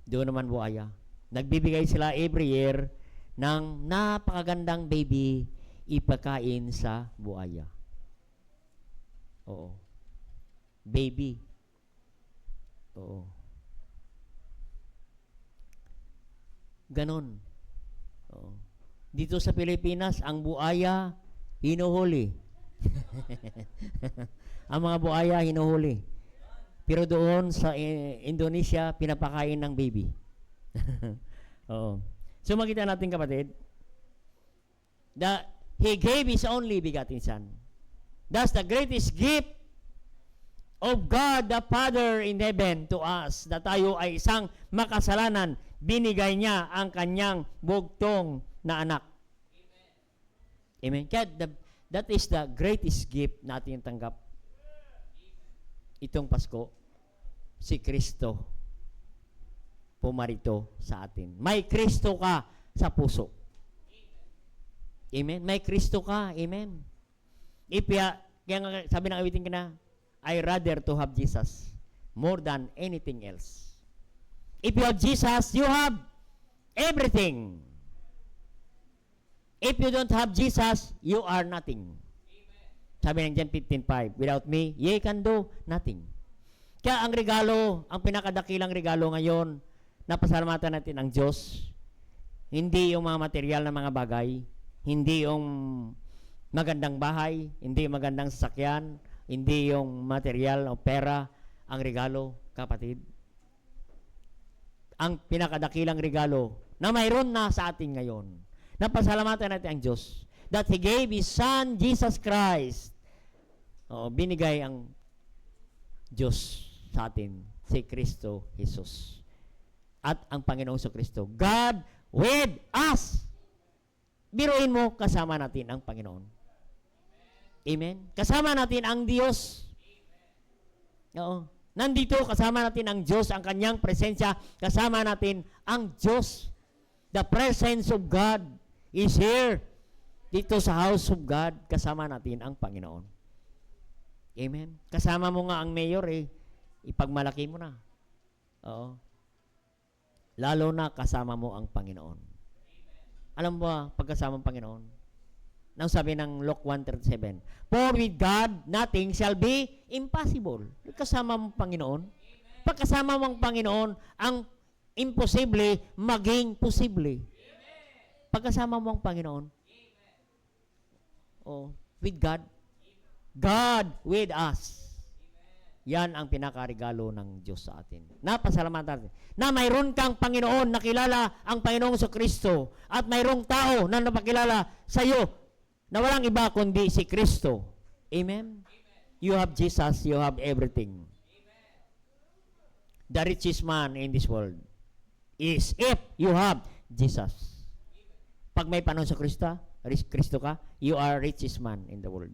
Doon naman buaya. Nagbibigay sila every year ng napakagandang baby ipakain sa buaya. Oo. Baby. Oo. Ganon. Oo. Dito sa Pilipinas, ang buaya hinuhuli. Ang mga buaya hinuhuli. Pero doon sa Indonesia, pinapakain ng baby. Oo. So makita natin, kapatid, that He gave His only begotten Son. That's the greatest gift of God the Father in heaven to us, na tayo ay isang makasalanan. Binigay niya ang kanyang bugtong na anak. Amen. Kaya that is the greatest gift natin tanggap itong Pasko. Si Kristo pumarito sa atin. May Kristo ka sa puso. Amen. May Kristo ka. Amen. Kaya nga sabi ng awitin ka na, I rather to have Jesus more than anything else. If you have Jesus, you have everything. If you don't have Jesus, you are nothing. Sabi ng John 15:5, without me, ye can do nothing. Kaya ang regalo, ang pinakadakilang regalo ngayon, napasalamatan natin ang Diyos. Hindi yung mga material na mga bagay, hindi yung magandang bahay, hindi magandang sasakyan, hindi yung material o pera. Ang regalo, kapatid, ang pinakadakilang regalo na mayroon na sa atin ngayon, napasalamatan natin ang Diyos, that He gave His Son, Jesus Christ. Oo, binigay ang Diyos sa atin, si Kristo Jesus. At ang Panginoong Kristo, God with us. Biruin mo, kasama natin ang Panginoon. Amen? Kasama natin ang Diyos. Oo. Nandito, kasama natin ang Diyos, ang kanyang presensya, kasama natin ang Diyos. The presence of God is here. Dito sa house of God, kasama natin ang Panginoon. Amen? Kasama mo nga ang mayor, ipagmalaki mo na. Oo. Lalo na kasama mo ang Panginoon. Alam mo ba, pagkasama ang Panginoon? Nang sabi ng Luke 1:37, for with God, nothing shall be impossible. Kasama mo ang Panginoon. Pagkasama mo ang Panginoon, ang imposible maging posible. Pagkasama mo ang Panginoon, with God, God with us. Yan ang pinakaregalo ng Diyos sa atin. Napasalamatan natin na mayroon kang Panginoon, nakilala ang Panginoong Kristo, at mayroong tao na napakilala sa iyo na walang iba kundi si Kristo. Amen? You have Jesus, you have everything. The richest man in this world is if you have Jesus. Pag may Panginoon sa Kristo ka, you are richest man in the world.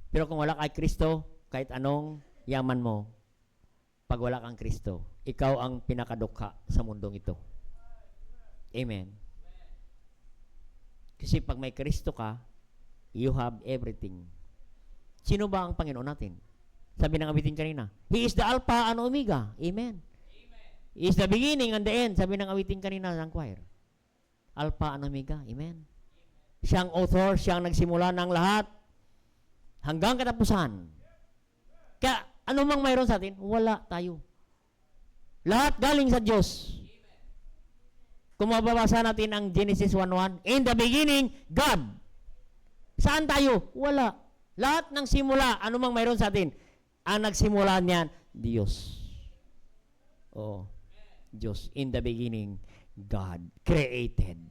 Pero kung wala kay Kristo, kahit anong yaman mo, pag wala kang Kristo, ikaw ang pinakadukha sa mundong ito. Amen. Kasi pag may Kristo ka, you have everything. Sino ba ang Panginoon natin? Sabi ng awitin kanina, He is the Alpha and Omega. Amen. He is the beginning and the end. Sabi ng awitin kanina ng choir. Alpha and Omega. Amen. Siyang author, siyang nagsimula ng lahat hanggang katapusan. Kaya, ano mang mayroon sa atin, wala tayo. Lahat galing sa Diyos. Kung mababasa natin ang Genesis 1:1, in the beginning, God. Saan tayo? Wala. Lahat ng simula, anumang mayroon sa atin, ang nagsimula niyan, Diyos. Oh, Diyos. In the beginning, God created.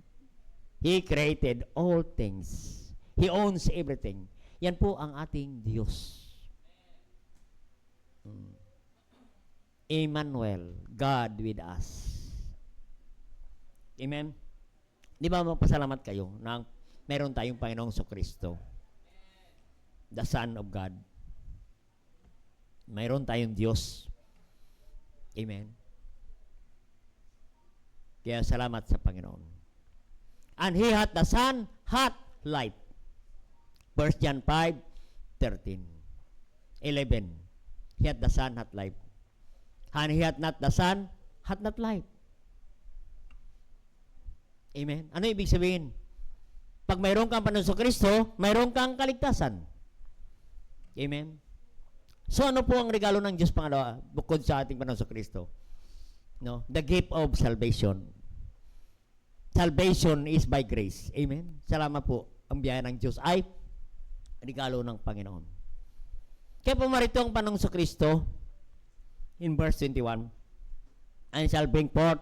He created all things. He owns everything. Yan po ang ating Diyos. Emmanuel, God with us. Amen? Di ba mapasalamat kayo na meron tayong Panginoong Kristo, the Son of God. Mayroon tayong Diyos. Amen? Kaya salamat sa Panginoon. And He hath the Son, hath life. 1 John 5:13. 11. He hath the Son, hath life. And He hath not the Son, hath not life. Amen? Ano ibig sabihin? Pag mayroon kang Panginoon Kristo, mayroon kang kaligtasan. Amen? So ano po ang regalo ng Diyos pangalawa bukod sa ating Panginoon Kristo? No? The gift of salvation. Salvation is by grace. Amen? Salamat po. Ang biyaya ng Diyos ay regalo ng Panginoon. Kaya pumarito ang Panginoon Kristo in verse 21, and shall bring forth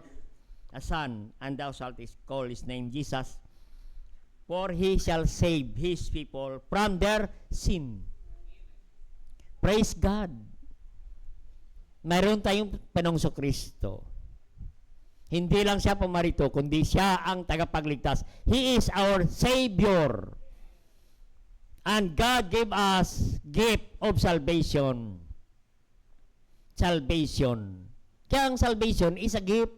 a son, and thou shalt call his name Jesus, for he shall save his people from their sin. Praise God. Mayroon tayong Panginoong Kristo. Hindi lang siya pumarito, kundi siya ang tagapagligtas. He is our Savior. And God gave us gift of salvation. Salvation. Kaya ang salvation is a gift.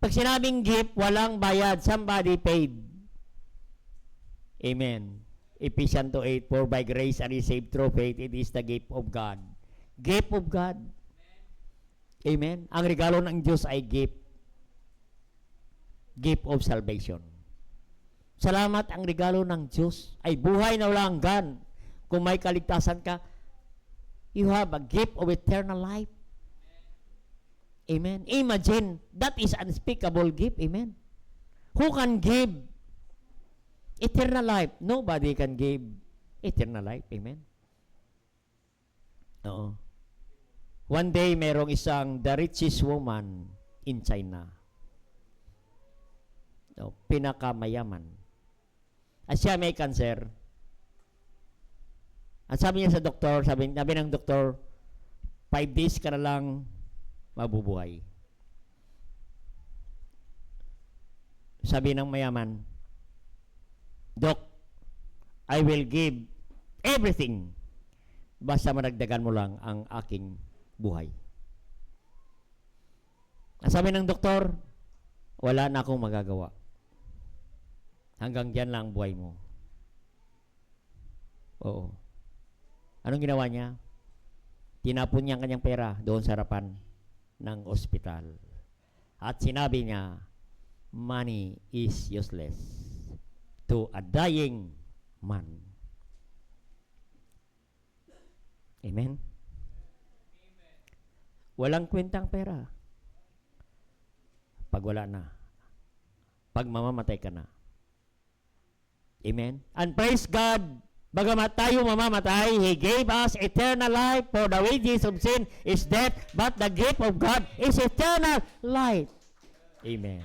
Pag sinabing gift, walang bayad. Somebody paid. Amen. Ephesians 2:8, for by grace are ye saved through faith, it is the gift of God. Gift of God. Amen. Ang regalo ng Diyos ay gift. Gift of salvation. Salamat, ang regalo ng Diyos ay buhay na walang hanggan. Kung may kaligtasan ka, you have a gift of eternal life. Amen. Imagine, that is unspeakable gift. Amen. Who can give eternal life? Nobody can give eternal life. Amen. Oo. One day, merong isang the richest woman in China. No, pinakamayaman. At siya may cancer. At sabi niya sa doktor, sabi ng doktor, 5 days ka na lang mabubuhay. Sabi ng mayaman, Doc, I will give everything basta madagdagan mo lang ang aking buhay. At sabi ng doktor, wala na akong magagawa. Hanggang diyan lang ang buhay mo. Oo. Anong ginawa niya? Tinapon niya ang kanyang pera doon sa harapan ng ospital. At sinabi niya, money is useless to a dying man. Amen? Walang kwentang pera. Pag wala na. Pag mamamatay ka na. Amen? And praise God, bagamat tayo mamamatay, He gave us eternal life, for the wages of sin is death, but the gift of God is eternal life. Amen.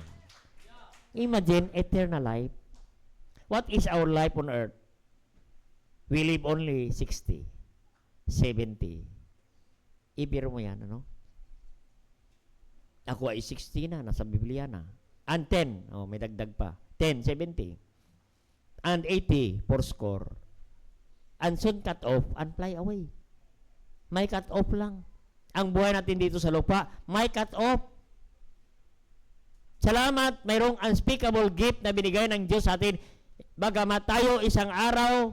Imagine eternal life. What is our life on earth? We live only 60, 70. Ibiro mo yan, ano? Ako ay 60 na, nasa Biblia na. And 10, oh, may dagdag pa. 10, 70. And 80, fourscore. And soon cut off and fly away. May cut off lang. Ang buhay natin dito sa lupa, may cut off. Salamat, mayroong unspeakable gift na binigay ng Diyos sa atin. Bagamat tayo isang araw,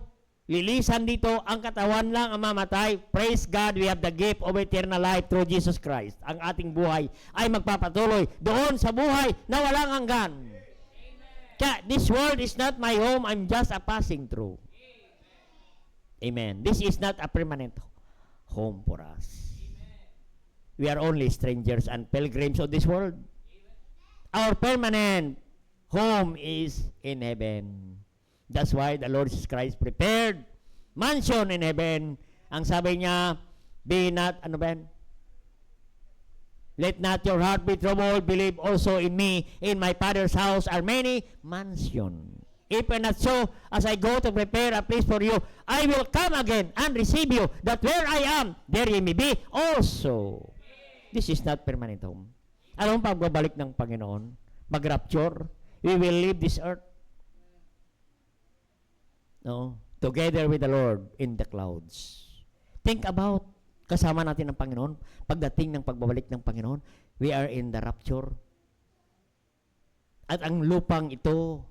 lilisan dito, ang katawan lang ang mamatay. Praise God, we have the gift of eternal life through Jesus Christ. Ang ating buhay ay magpapatuloy doon sa buhay na walang hanggan. Kaya, this world is not my home, I'm just a passing through. Amen. This is not a permanent home for us. We are only strangers and pilgrims of this world. Our permanent home is in heaven. That's why the Lord Jesus Christ prepared mansion in heaven. Ang sabi niya, be not, ano ba yan? Let not your heart be troubled, believe also in me. In my Father's house are many mansions. If not so, as I go to prepare a place for you, I will come again and receive you, that where I am, there ye may be also. This is not permanent home. Alam mo, pagbabalik ng Panginoon, mag-rapture, we will leave this earth. No? Together with the Lord in the clouds. Think about, kasama natin ang Panginoon, pagdating ng pagbabalik ng Panginoon, we are in the rapture. At ang lupang ito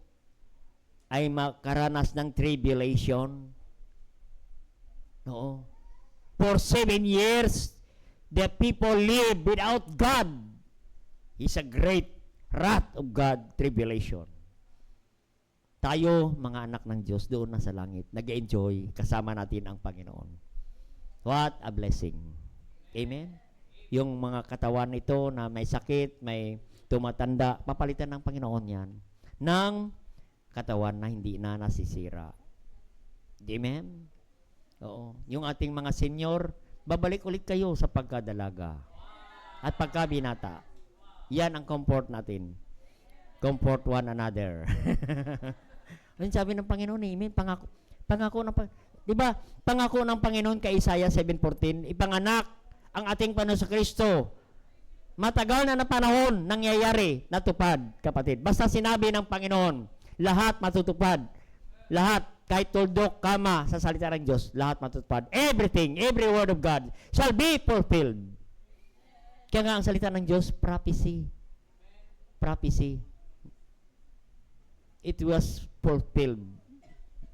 ay makaranas ng tribulation. No? For 7 years, the people live without God. It's a great wrath of God, tribulation. Tayo, mga anak ng Diyos, doon na sa langit, nag-enjoy, kasama natin ang Panginoon. What a blessing. Amen? Yung mga katawan nito na may sakit, may tumatanda, papalitan ng Panginoon yan ng katawan na hindi na nasisira. Amen? Oo. Yung ating mga senior, babalik ulit kayo sa pagkadalaga at pagkabinata. Yan ang comfort natin. Comfort one another. Ano sabi ng Panginoon eh? May pangako ng di ba? Pangako ng Panginoon kay Isaiah 7:14, ipanganak ang ating Panginoon sa Kristo. Matagal na panahon nangyayari, natupad, kapatid. Basta sinabi ng Panginoon, lahat matutupad. Lahat, kahit tuldok, kama, sa salita ng Diyos, lahat matutupad. Everything, every word of God shall be fulfilled. Kaya nga ang salita ng Diyos, prophecy. Prophecy. It was fulfilled.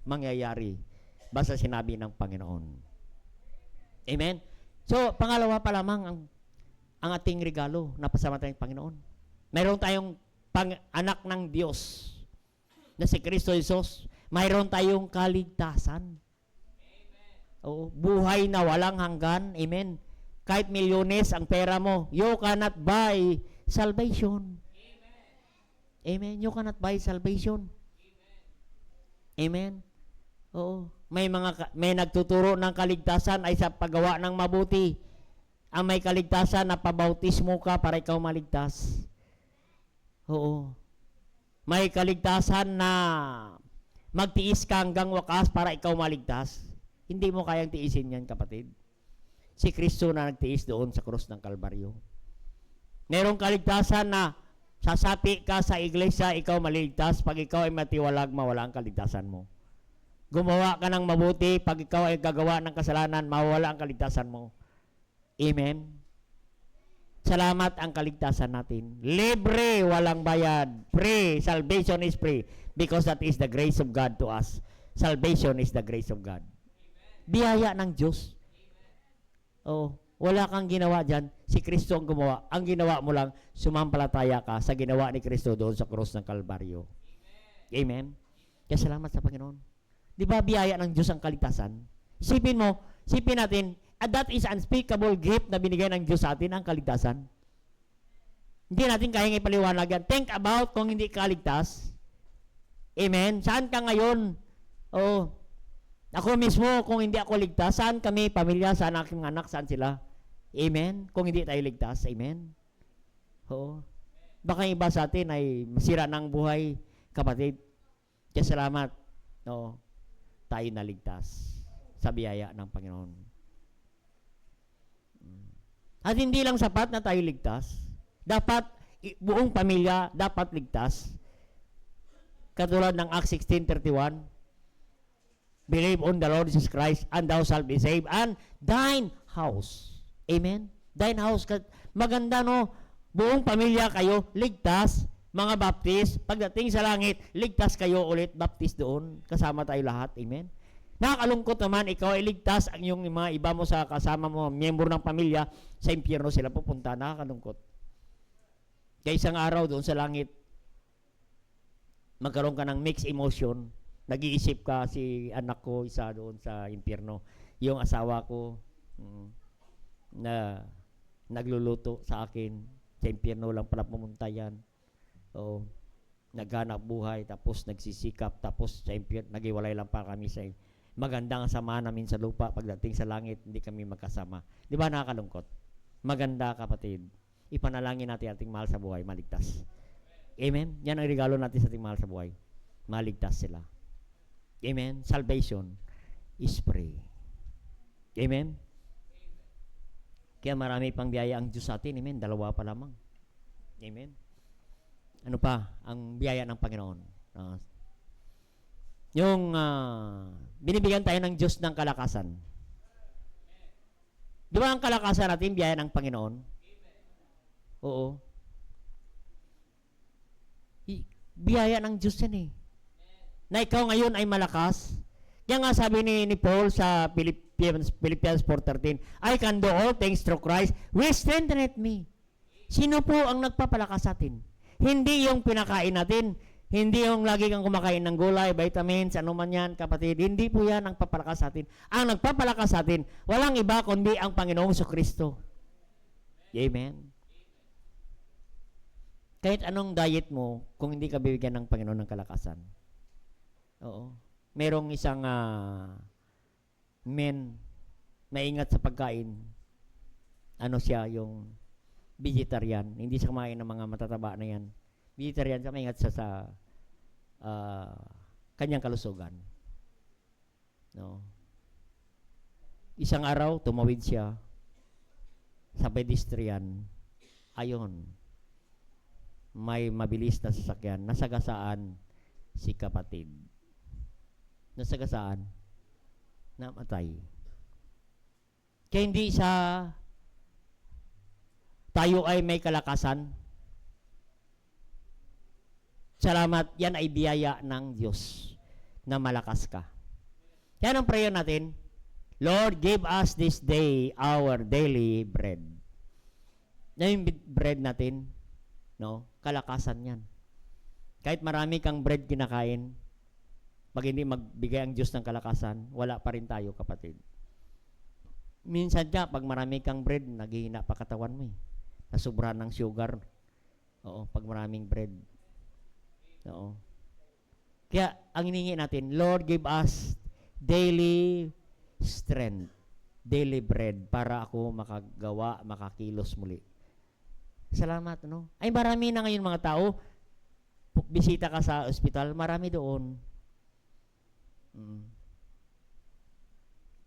Mangyayari. Basta sinabi ng Panginoon. Amen? So, pangalawa pa lamang ang ating regalo na pasama tayong Panginoon. Mayroon tayong anak ng Diyos na si Kristo Jesus. Mayroon tayong kaligtasan. Oo, buhay na walang hanggan. Amen? Kahit milyones ang pera mo, you cannot buy salvation. Amen? You cannot buy salvation. Amen? Oo. May nagtuturo ng kaligtasan ay sa paggawa ng mabuti. Ang may kaligtasan na pabautismo ka para ikaw maligtas. Oo. May kaligtasan na magtiis ka hanggang wakas para ikaw maligtas. Hindi mo kayang tiisin yan, kapatid. Si Kristo na nagtiis doon sa krus ng Kalbaryo. Merong kaligtasan na sasapi ka sa iglesia, ikaw maliligtas. Pag ikaw ay matiwalag, mawala ang kaligtasan mo. Gumawa ka ng mabuti, pag ikaw ay gagawa ng kasalanan, mawala ang kaligtasan mo. Amen? Salamat ang kaligtasan natin. Libre, walang bayad. Free. Salvation is free. Because that is the grace of God to us. Salvation is the grace of God. Biyaya ng Diyos. Oh, wala kang ginawa dyan. Si Kristo ang gumawa. Ang ginawa mo lang, sumampalataya ka sa ginawa ni Kristo doon sa krus ng Kalbaryo. Amen? Kaya salamat sa Panginoon. Di ba biyaya ng Diyos ang kaligtasan? Isipin mo, isipin natin, that is unspeakable gift na binigay ng Diyos sa atin, ang kaligtasan. Hindi natin kayang ipaliwanag yan. Think about kung hindi kaligtas. Amen? Saan ka ngayon? Oh, ako mismo, kung hindi ako ligtas, saan kami, pamilya, saan aking anak, saan sila? Amen? Kung hindi tayo ligtas, amen? Oo. Baka iba sa atin ay masira ng buhay, kapatid. Kaya salamat. No, tayo naligtas sa biyaya ng Panginoon. At hindi lang sapat na tayo ligtas. Dapat, buong pamilya, dapat ligtas. Katulad ng Acts 16:31, believe on the Lord Jesus Christ, and thou shalt be saved, and thine house. Amen? Thine house. Maganda, no? Buong pamilya kayo, ligtas. Mga baptist, pagdating sa langit, ligtas kayo ulit, baptist doon. Kasama tayo lahat. Amen? Nakakalungkot naman, ikaw ay ligtas, ang yung mga iba mo sa kasama mo, miyembro ng pamilya, sa impyerno sila pupunta. Nakakalungkot. Kaya isang araw doon sa langit, magkaroon ka ng mixed emotion. Nag-iisip ka, si anak ko, isa doon sa impyerno. Yung asawa ko, na nagluluto sa akin, sa impyerno lang pala pumunta yan. Oo. naghanap buhay, tapos nagsisikap, tapos siyempre nagiwalay lang pa kami sa maganda ang samahan namin sa lupa, pagdating sa langit, hindi kami magkasama. Di ba nakakalungkot? Maganda, kapatid. Ipanalangin natin ating mahal sa buhay, maligtas. Amen? Yan ang regalo natin sa ating mahal sa buhay. Maligtas sila. Amen? Salvation is free. Amen? Kaya marami pang biyaya ang Diyos sa atin. Amen? 2 pa lamang. Amen? Ano pa? Ang biyaya ng Panginoon. Binibigyan tayo ng Diyos ng kalakasan. Di ba ang kalakasan natin, biyaya ng Panginoon? Oo. Biyaya ng Diyos yan eh. Na ikaw ngayon ay malakas. Kaya nga sabi ni Paul sa Philippians 4:13, I can do all things through Christ, which strengtheneth me. Sino po ang nagpapalakas sa atin? Hindi yung pinakain natin. Hindi yung lagi kang kumakain ng gulay, vitamins, ano man yan, kapatid. Hindi po yan ang papalakas sa atin. Ang nagpapalakas sa atin, walang iba kundi ang Panginoong Kristo. Amen. Kahit anong diet mo, kung hindi ka bibigyan ng Panginoon ng kalakasan. Oo. Merong isang men, maingat sa pagkain. Ano siya, yung vegetarian. Hindi siya kumain ng mga matataba na yan. Vegetarian siya, maingat siya sa kanyang kalusugan. No. Isang araw, tumawid siya sa pedestrian. Ayon, may mabilis na sasakyan. Nasagasaan si kapatid. Nasagasaan. Namatay. Kaya hindi sa tayo ay may kalakasan. Salamat, yan ay biyaya ng Diyos na malakas ka. Yan ang prayer natin. Lord, give us this day our daily bread. Yan yung bread natin, no? Kalakasan yan. Kahit marami kang bread kinakain, pag hindi magbigay ang Diyos ng kalakasan, wala pa rin tayo, kapatid. Minsan ka, pag marami kang bread, naghihina pa katawan mo eh. Nasubrahan ng sugar. Oo, pag maraming bread. Oo. Kaya, ang hiningi natin, Lord, give us daily strength, daily bread, para ako makagawa, makakilos muli. Salamat, no? Ay, marami na ngayon mga tao, bisita ka sa ospital, marami doon.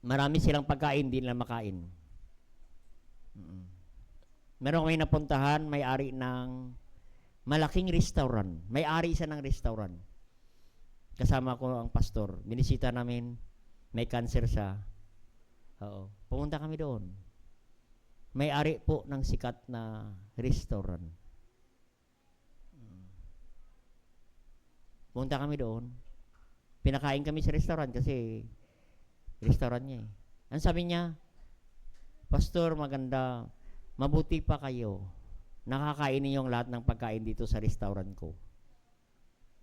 Marami silang pagkain, hindi nila makain. Meron kami napuntahan, may-ari ng malaking restaurant. May-ari siya ng restaurant. Kasama ko ang pastor. Binisita namin, may cancer siya. Oo. Pumunta kami doon. May-ari po ng sikat na restaurant. Pumunta kami doon. Pinakain kami sa restaurant kasi restaurant niya eh. Ang sabi niya, Pastor, maganda, mabuti pa kayo. Nakakain niyo yung lahat ng pagkain dito sa restaurant ko.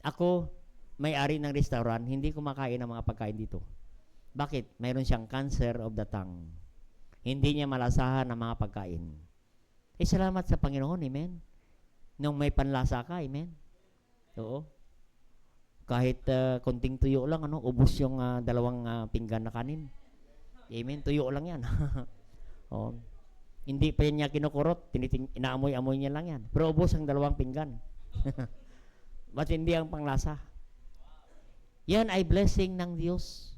Ako, may-ari ng restaurant, hindi kumakain ng mga pagkain dito. Bakit? Mayroon siyang cancer of the tongue. Hindi niya malasahan ng mga pagkain. Eh, salamat sa Panginoon, amen? Nung may panlasa ka, amen? Oo. Kahit konting tuyo lang, ubos yung 2 pinggan na kanin. Amen? Tuyo lang yan. Oo. Hindi pa niya kinukurot, inaamoy-amoy niya lang yan. Pero ubos ang 2 pinggan. Ba't hindi ang panglasa? Yan ay blessing ng Diyos.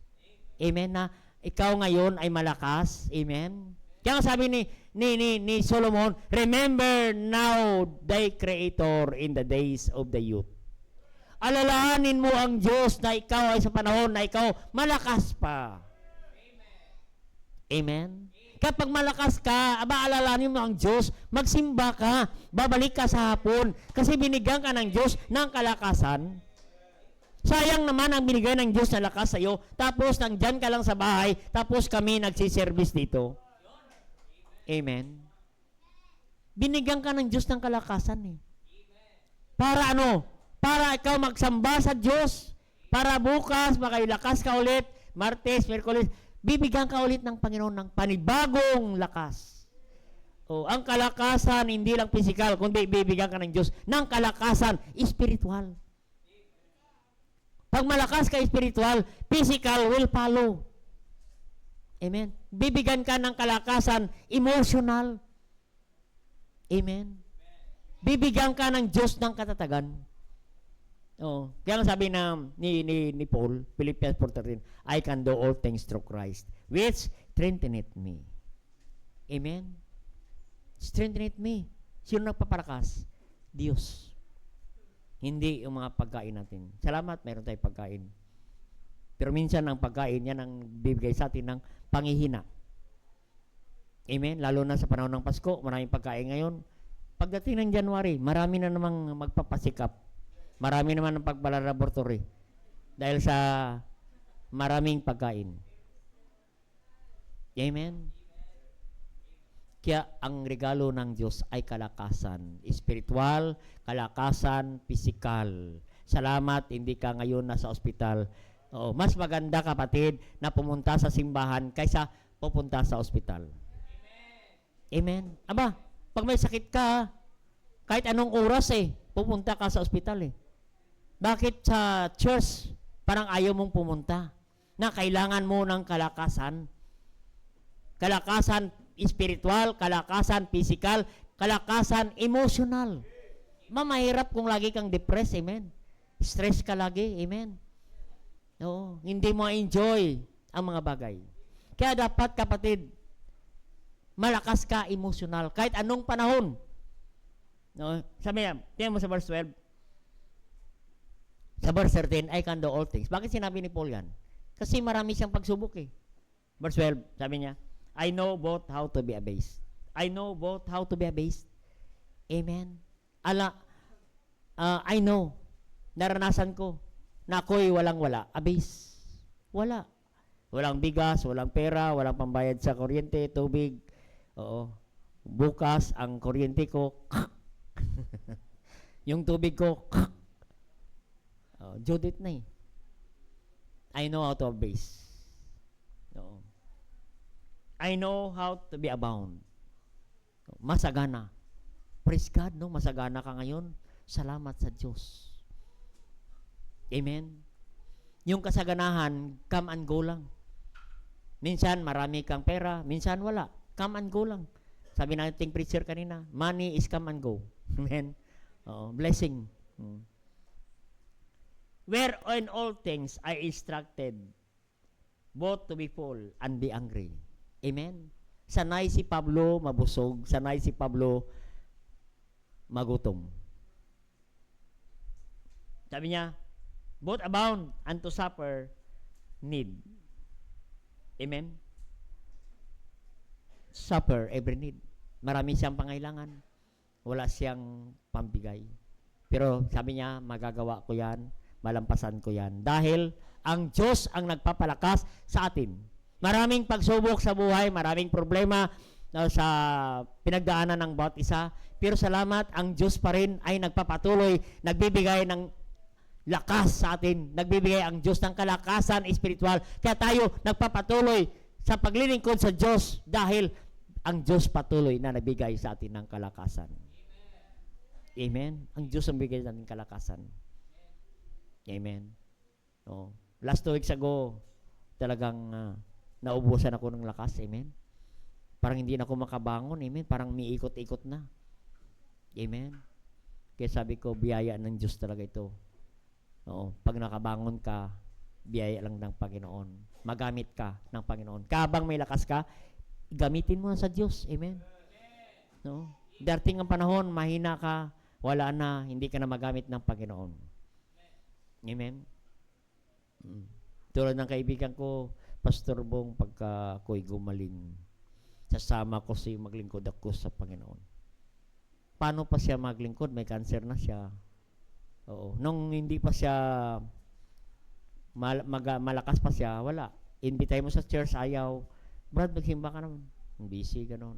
Amen, na ikaw ngayon ay malakas. Amen. Kaya sabi ni Solomon, remember now thy Creator in the days of the youth. Alalahanin mo ang Diyos na ikaw ay sa panahon na ikaw malakas pa. Amen. Kapag malakas ka, alalahanin mo ang Diyos, magsimba ka, babalik ka sa hapon, kasi binigyan ka ng Diyos ng kalakasan. Sayang naman ang binigay ng Diyos na lakas sa iyo, tapos nandyan ka lang sa bahay, tapos kami nagsiservice dito. Amen. Binigyan ka ng Diyos ng kalakasan eh. Para ano? Para ikaw magsamba sa Diyos, para bukas makailakas ka ulit, Martes, Miyerkules, bibigyan ka ulit ng Panginoon ng panibagong lakas. O, ang kalakasan, hindi lang physical, kundi bibigyan ka ng Diyos ng kalakasan, spiritual. Pag malakas ka spiritual, physical will follow. Amen. Bibigyan ka ng kalakasan, emotional. Amen. Bibigyan ka ng Diyos ng katatagan. Oh, kaya nga sabi ni Paul, Philippians 4:13, I can do all things through Christ, which strengtheneth me. Amen. Strengtheneth me. Sino nagpapalakas? Diyos. Hindi yung mga pagkain natin. Salamat, mayroon tayong pagkain. Pero minsan ang pagkain, yan ang bibigay sa atin ng panghihina. Amen? Lalo na sa panahon ng Pasko, maraming pagkain ngayon. Pagdating ng January, marami na namang magpapasikap. Marami naman ang pagbalalaboratory. Dahil sa maraming pagkain. Amen? Kaya ang regalo ng Diyos ay kalakasan. Spiritual, kalakasan, physical. Salamat, hindi ka ngayon nasa ospital. Oo, mas maganda kapatid na pumunta sa simbahan kaysa pupunta sa ospital. Amen. Aba, pag may sakit ka, kahit anong oras pupunta ka sa ospital Bakit sa church parang ayaw mong pumunta? Na kailangan mo ng kalakasan. Kalakasan spiritual, kalakasan physical, kalakasan emotional. Mahirap kung lagi kang depressed, amen. Stress ka lagi, amen. Oo, hindi mo enjoy ang mga bagay. Kaya dapat kapatid, malakas ka emotional kahit anong panahon. No, sabi niya, tingnan mo sa verse 12. Sa verse 13, I can do all things. Bakit sinabi ni Paul yan? Kasi marami siyang pagsubok Verse 12, sabi niya, I know both how to be abased. I know both how to be abased. Amen. I know. Naranasan ko na ako'y walang-wala. Abase. Wala. Walang bigas, walang pera, walang pambayad sa kuryente, tubig. Oo. Bukas, ang kuryente ko, yung tubig ko, Judith na I know how to abase. Oo. I know how to be abound. Masagana. Praise God, no? Masagana ka ngayon. Salamat sa Diyos. Amen? Yung kasaganahan, come and go lang. Minsan, marami kang pera. Minsan, wala. Come and go lang. Sabi nating preacher kanina, money is come and go. Amen? Blessing. Where in all things I instructed both to be full and be angry. Amen? Sanay si Pablo mabusog, sanay si Pablo magutom. Sabi niya, both abound and to suffer need. Amen? Suffer every need. Marami siyang pangailangan. Wala siyang pambigay. Pero sabi niya, magagawa ko yan, malampasan ko yan. Dahil ang Diyos ang nagpapalakas sa atin. Maraming pagsubok sa buhay, maraming problema sa pinagdaanan ng bawat isa. Pero salamat, ang Diyos pa rin ay nagpapatuloy, nagbibigay ng lakas sa atin. Nagbibigay ang Diyos ng kalakasan espiritual. Kaya tayo nagpapatuloy sa paglilingkod sa Diyos dahil ang Diyos patuloy na nagbigay sa atin ng kalakasan. Amen? Ang Diyos ang bigay sa atin ng kalakasan. Amen? Last 2 weeks ago, talagang naubusan ako ng lakas. Amen? Parang hindi na ako makabangon. Amen? Parang miikot-ikot na. Amen? Kaya sabi ko, biyaya ng Diyos talaga ito. Pag nakabangon ka, biyaya lang ng Panginoon. Magamit ka ng Panginoon. Kabang may lakas ka, gamitin mo na sa Diyos. Amen? Darating ang panahon, mahina ka, wala na, hindi ka na magamit ng Panginoon. Amen? Tulad ng kaibigan ko, Pastor Bong, pagka ako'y gumaling, sasama ko siya maglingkod ako sa Panginoon. Paano pa siya maglingkod? May cancer na siya. Oo. Nung hindi pa siya malakas pa siya, wala. Invite mo sa church, ayaw. Brad, magsimba ka naman. Busy, ganon.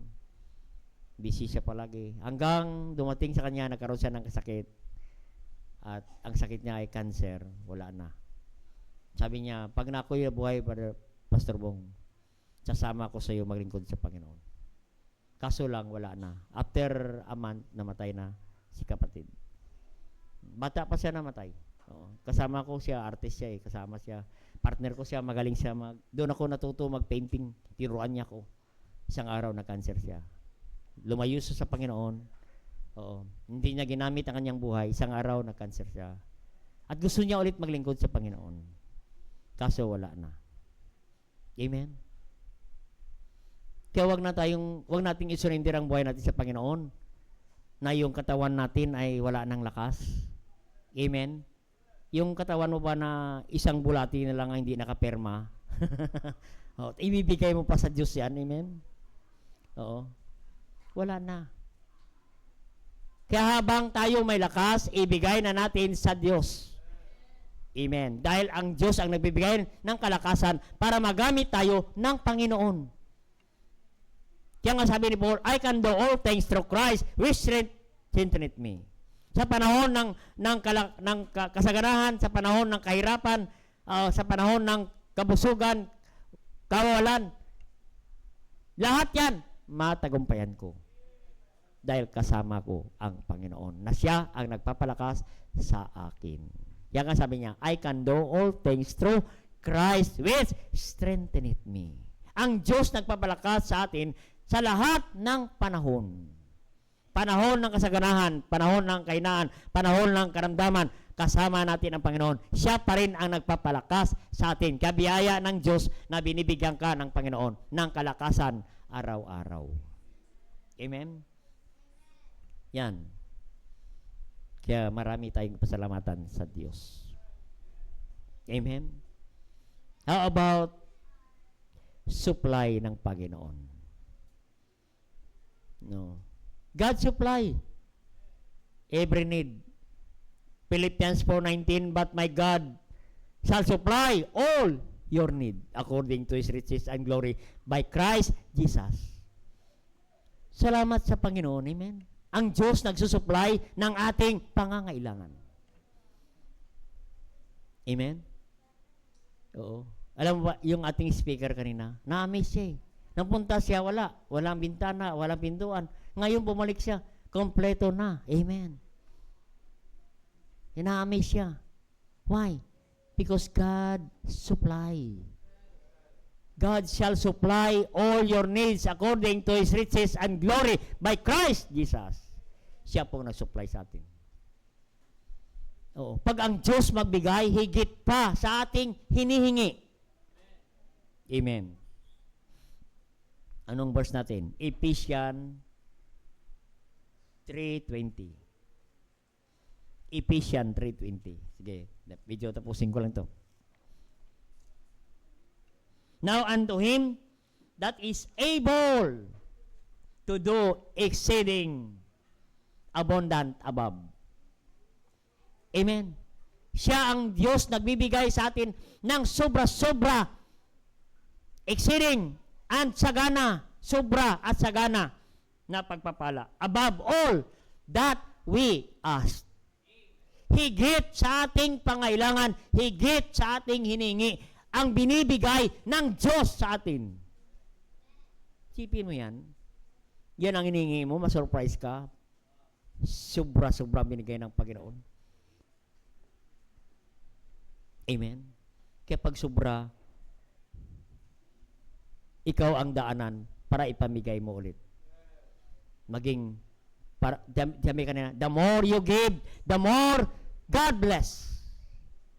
Busy siya palagi. Hanggang dumating sa kanya, nagkaroon siya ng sakit. At ang sakit niya ay cancer. Wala na. Sabi niya, pag na ako'y buhay, Pastor Bong, sasama ko sa iyo maglingkod sa Panginoon. Kaso lang, wala na. After a month, namatay na si kapatid. Bata pa siya namatay. Kasama ko siya, artist siya kasama siya. Partner ko siya, magaling siya. Doon ako natuto mag-painting. Tiruan niya ko. Isang araw na cancer siya. Lumayo siya sa Panginoon. Hindi niya ginamit ang kanyang buhay. Isang araw na cancer siya. At gusto niya ulit maglingkod sa Panginoon. Kaso wala na. Amen? Kaya wag nating isurrender ang buhay natin sa Panginoon na yung katawan natin ay wala ng lakas. Amen? Yung katawan mo ba na isang bulati na lang ang hindi nakaperma? Ibibigay mo pa sa Diyos yan. Amen? Oo. Wala na. Kaya habang tayo may lakas, ibigay na natin sa Diyos. Amen. Dahil ang Diyos ang nagbibigay ng kalakasan para magamit tayo ng Panginoon. Kaya nga sabi ni Paul, I can do all things through Christ which strengtheneth me. Sa panahon ng kasaganahan, sa panahon ng kahirapan, sa panahon ng kabusugan, kawalan, lahat yan, matagumpayan ko. Dahil kasama ko ang Panginoon, na siya ang nagpapalakas sa akin. Yan nga sabi niya, I can do all things through Christ which strengtheneth me. Ang Diyos nagpapalakas sa atin sa lahat ng panahon. Panahon ng kasaganahan, panahon ng kahinaan, panahon ng karamdaman, kasama natin ang Panginoon. Siya pa rin ang nagpapalakas sa atin. Kabiyaya ng Diyos na binibigyan ka ng Panginoon ng kalakasan araw-araw. Amen? Yan. Kaya marami tayong pasalamatan sa Diyos. Amen? How about supply ng Panginoon? No. God supply every need. Philippians 4:19, but my God shall supply all your need according to His riches and glory by Christ Jesus. Salamat sa Panginoon. Amen? Ang Diyos nagsusupply ng ating pangangailangan. Amen? Oo. Alam mo ba, yung ating speaker kanina, na-amaze siya eh. Napunta siya, walang bintana, walang pintuan. Ngayon bumalik siya, kompleto na. Amen. Na-amaze siya. Why? Because God supply. God shall supply all your needs according to His riches and glory by Christ Jesus. Siya po nag-supply sa atin. Oo. Pag ang Diyos magbigay, higit pa sa ating hinihingi. Amen. Anong verse natin? Ephesians 3:20. Ephesians 3:20. Sige, video tapusin ko lang to. Now unto Him that is able to do exceeding abundant above. Amen. Siya ang Diyos nagbibigay sa atin ng sobra-sobra, exceeding and sagana, sobra at sagana na pagpapala. Above all that we ask. Higit sa ating pangailangan, higit sa ating hiningi, ang binibigay ng Diyos sa atin. Sipin mo yan. Yan ang hiningi mo, masurprise ka. Sobra-sobra binigay ng Panginoon. Amen. Kaya pag sobra, ikaw ang daanan para ipamigay mo ulit. Maging, dami kanina, the more you give, the more God bless.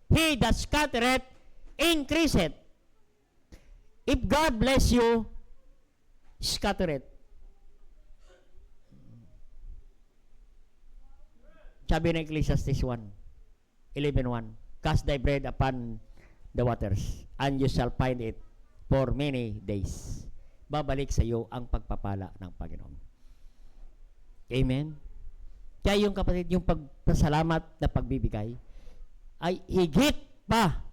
He that scattereth, increaseth. If God bless you, scatter it. Sabi ng Ecclesiastes 11:1, cast thy bread upon the waters, and you shall find it for many days. Babalik sa iyo ang pagpapala ng Panginoon. Amen? Kaya yung kapatid, yung pagpasalamat na pagbibigay, ay higit pa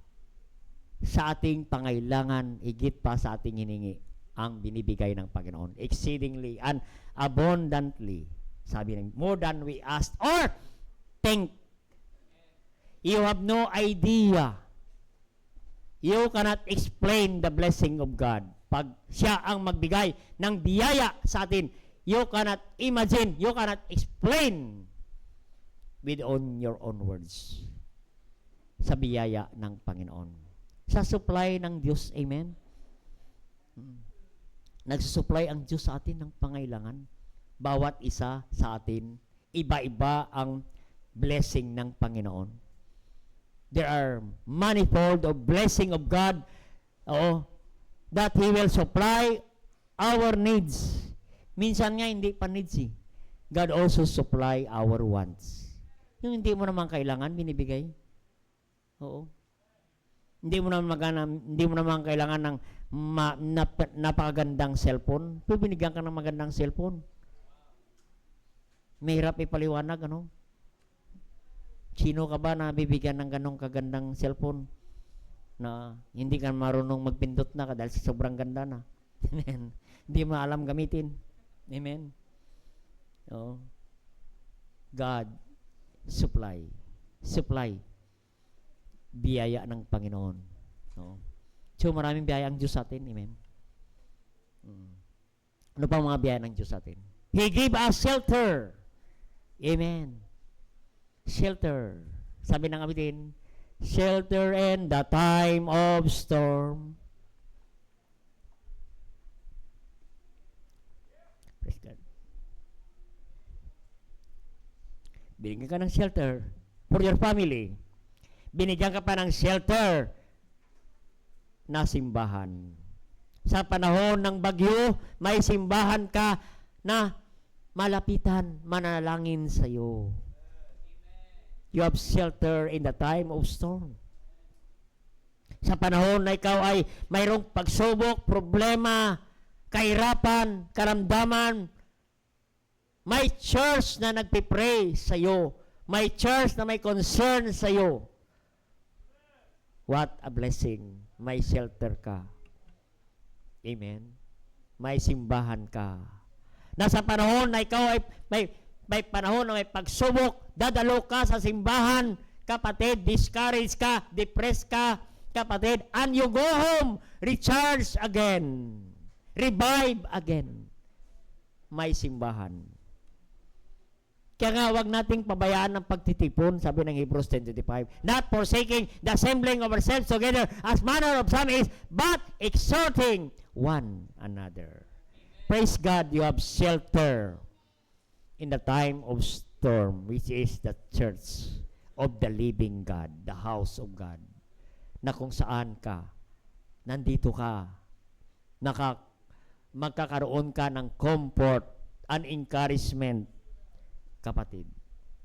sa ating pangailangan, higit pa sa ating hiningi, ang binibigay ng Panginoon. Exceedingly and abundantly. Sabi ng, more than we ask or think. You have no idea. You cannot explain the blessing of God. Pag siya ang magbigay ng biyaya sa atin, you cannot imagine, you cannot explain with on your own words. sa biyaya ng Panginoon. Sa supply ng Diyos, amen? Nagsusupply ang Diyos sa atin ng pangailangan. Bawat isa sa atin, iba-iba ang blessing ng Panginoon. There are manifold of blessing of God, that He will supply our needs. Minsan nga, hindi pa needs eh. God also supply our wants. Yung hindi mo naman kailangan, binibigay. Oo. Hindi mo naman kailangan ng napakagandang cellphone. Binigyan ka ng magandang cellphone. Mahirap ipaliwanag, ano? Sino ka ba na bibigyan ng ganong kagandang cellphone na hindi ka marunong magpindot na dahil sa sobrang ganda na? Amen. Hindi mo alam gamitin. Amen. Oh. God supply biyaya ng Panginoon. No? So maraming biyaya ang Diyos sa atin. Amen. Ano pa mga biyaya ng Diyos sa atin? He gave us shelter. Amen. Shelter. Sabi ng abitin, shelter in the time of storm. Praise God. Binigyan ka ng shelter for your family. Binigyan ka pa ng shelter na simbahan. Sa panahon ng bagyo, may simbahan ka na malapitan, manalangin sa iyo. You have shelter in the time of storm. Sa panahon na ikaw ay mayroong pagsubok, problema, kahirapan, karamdaman, may church na nagpipray sa iyo. May church na may concern sa iyo. What a blessing. May shelter ka. Amen. May simbahan ka. Nasa panahon na ikaw ay may panahon na may pagsubok, dadalo ka sa simbahan, kapatid, discouraged ka, depressed ka, kapatid, and you go home, recharge again, revive again. May simbahan. Kaya nga, huwag nating pabayaan ng pagtitipon, sabi ng Hebrews 10:25. Not forsaking the assembling of ourselves together as manner of some is, but exhorting one another. Praise God, you have shelter in the time of storm, which is the church of the living God, the house of God, na kung saan ka, nandito ka, magkakaroon ka ng comfort and encouragement, kapatid.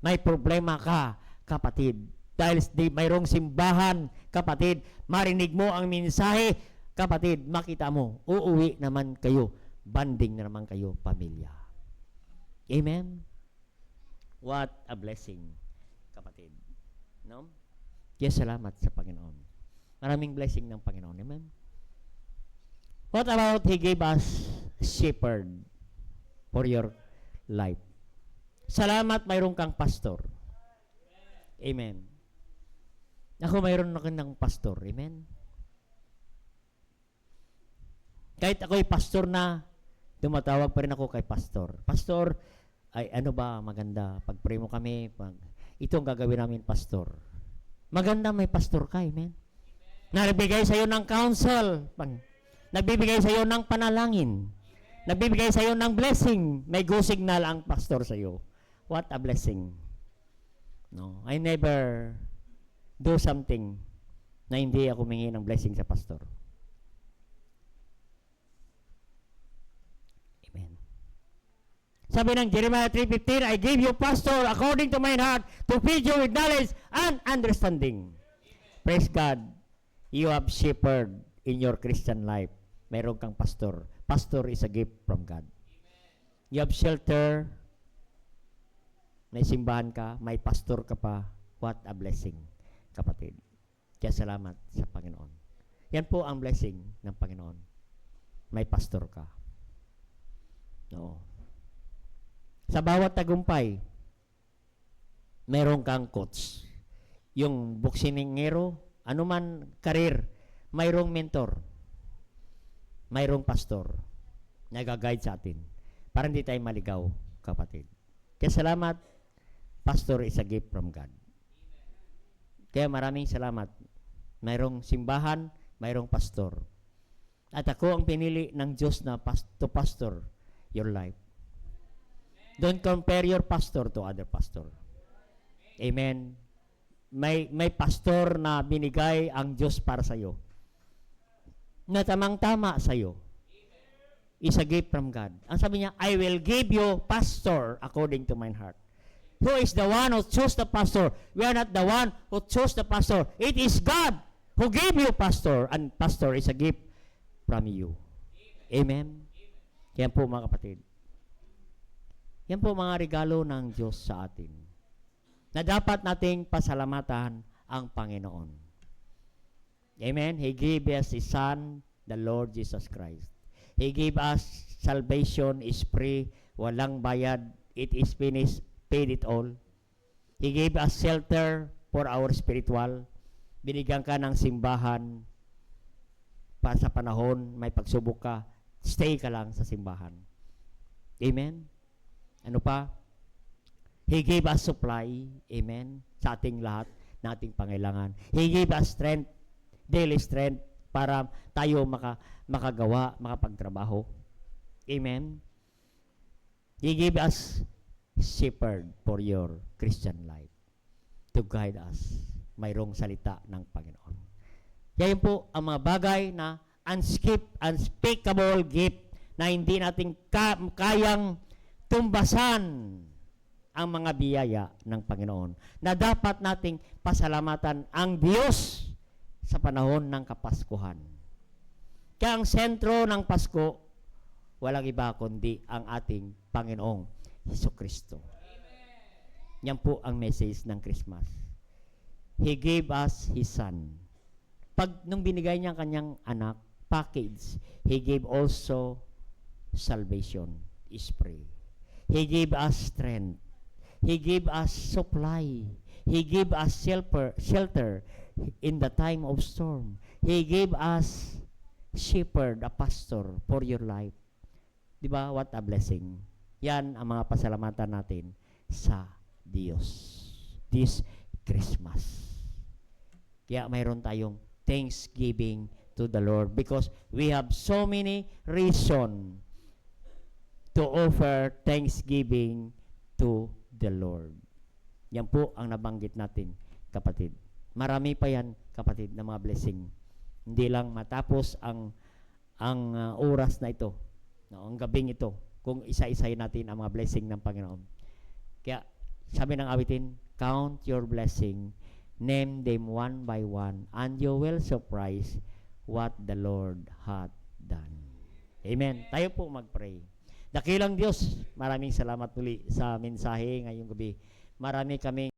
May problema ka, kapatid. Dahil mayroong simbahan, kapatid, marinig mo ang mensahe, kapatid, makita mo, uuwi naman kayo, banding na naman kayo, pamilya. Amen? What a blessing, kapatid. No? Yes, salamat sa Panginoon. Maraming blessing ng Panginoon. Amen? What about He gave us a shepherd for your life? Salamat, mayroon kang pastor. Amen. Ako mayroon ako ng pastor. Amen. Kahit ako'y pastor na, tumatawag pa rin ako kay pastor. Pastor, ay ano ba maganda? Pag-pray mo kami, ito ang gagawin namin, pastor. Maganda may pastor ka. Amen. Nagbibigay sa iyo ng counsel. Nagbibigay sa iyo ng panalangin. Nagbibigay sa iyo ng blessing. May go signal ang pastor sa iyo. What a blessing. No, I never do something na hindi ako humingi ng blessing sa pastor. Amen. Sabi ng Jeremiah 3:15, I gave you pastor according to mine heart to feed you with knowledge and understanding. Amen. Praise God. You have shepherd in your Christian life. Meron kang pastor. Pastor is a gift from God. Amen. You have shelter. May simbahan ka, may pastor ka pa. What a blessing, kapatid. Kaya salamat sa Panginoon. Yan po ang blessing ng Panginoon. May pastor ka. No. Sa bawat tagumpay, meron kang coach. Yung boksiningero, anuman karir, mayroong mentor. Mayroong pastor. Nag-guide sa atin. Para hindi tayo maligaw, kapatid. Kaya salamat. Pastor is a gift from God. Kaya maraming salamat. Mayroong simbahan, mayroong pastor. At ako ang pinili ng Diyos na to pastor your life. Don't compare your pastor to other pastor. Amen. May pastor na binigay ang Diyos para sa iyo. Na tamang-tama sa iyo. Is a gift from God. Ang sabi niya, I will give you pastor according to mine heart. Who is the one who chose the pastor? We are not the one who chose the pastor. It is God who gave you pastor, and pastor is a gift from you. Amen? Yan po mga kapatid. Yan po mga regalo ng Diyos sa atin na dapat nating pasalamatan ang Panginoon. Amen? He gave us His Son, the Lord Jesus Christ. He gave us salvation is free, walang bayad, it is finished, paid it all. He gave us shelter for our spiritual. Binigyan ka ng simbahan para sa panahon, may pagsubok ka, stay ka lang sa simbahan. Amen? Ano pa? He gave us supply, amen, sa ating lahat, na ating pangailangan. He gave us strength, daily strength, para tayo makagawa, makapagtrabaho. Amen? He gave us shepherd for your Christian life to guide us. Mayroong salita ng Panginoon. Yan po ang mga bagay na unspeakable gift na hindi natin kayang tumbasan ang mga biyaya ng Panginoon na dapat nating pasalamatan ang Diyos sa panahon ng Kapaskuhan. Kaya ang sentro ng Pasko, walang iba kundi ang ating Panginoong Hesukristo. Yan po ang message ng Christmas. He gave us His Son. Nung binigay niya ang kanyang anak, package, He gave also salvation is free. He gave us strength. He gave us supply. He gave us shelter in the time of storm. He gave us shepherd, a pastor for your life. Diba? What a blessing. Yan ang mga pasalamatan natin sa Diyos. This Christmas. Kaya mayroon tayong thanksgiving to the Lord because we have so many reason to offer thanksgiving to the Lord. Yan po ang nabanggit natin, kapatid. Marami pa yan, kapatid, na mga blessing. Hindi lang matapos ang oras na ito, no, ang gabing ito, kung isa-isayin natin ang mga blessing ng Panginoon. Kaya, sabi ng awitin, count your blessing, name them one by one, and you will surprise what the Lord hath done. Amen. Tayo po mag-pray. Dakilang Diyos, maraming salamat muli sa mensahe ngayong gabi. Marami kami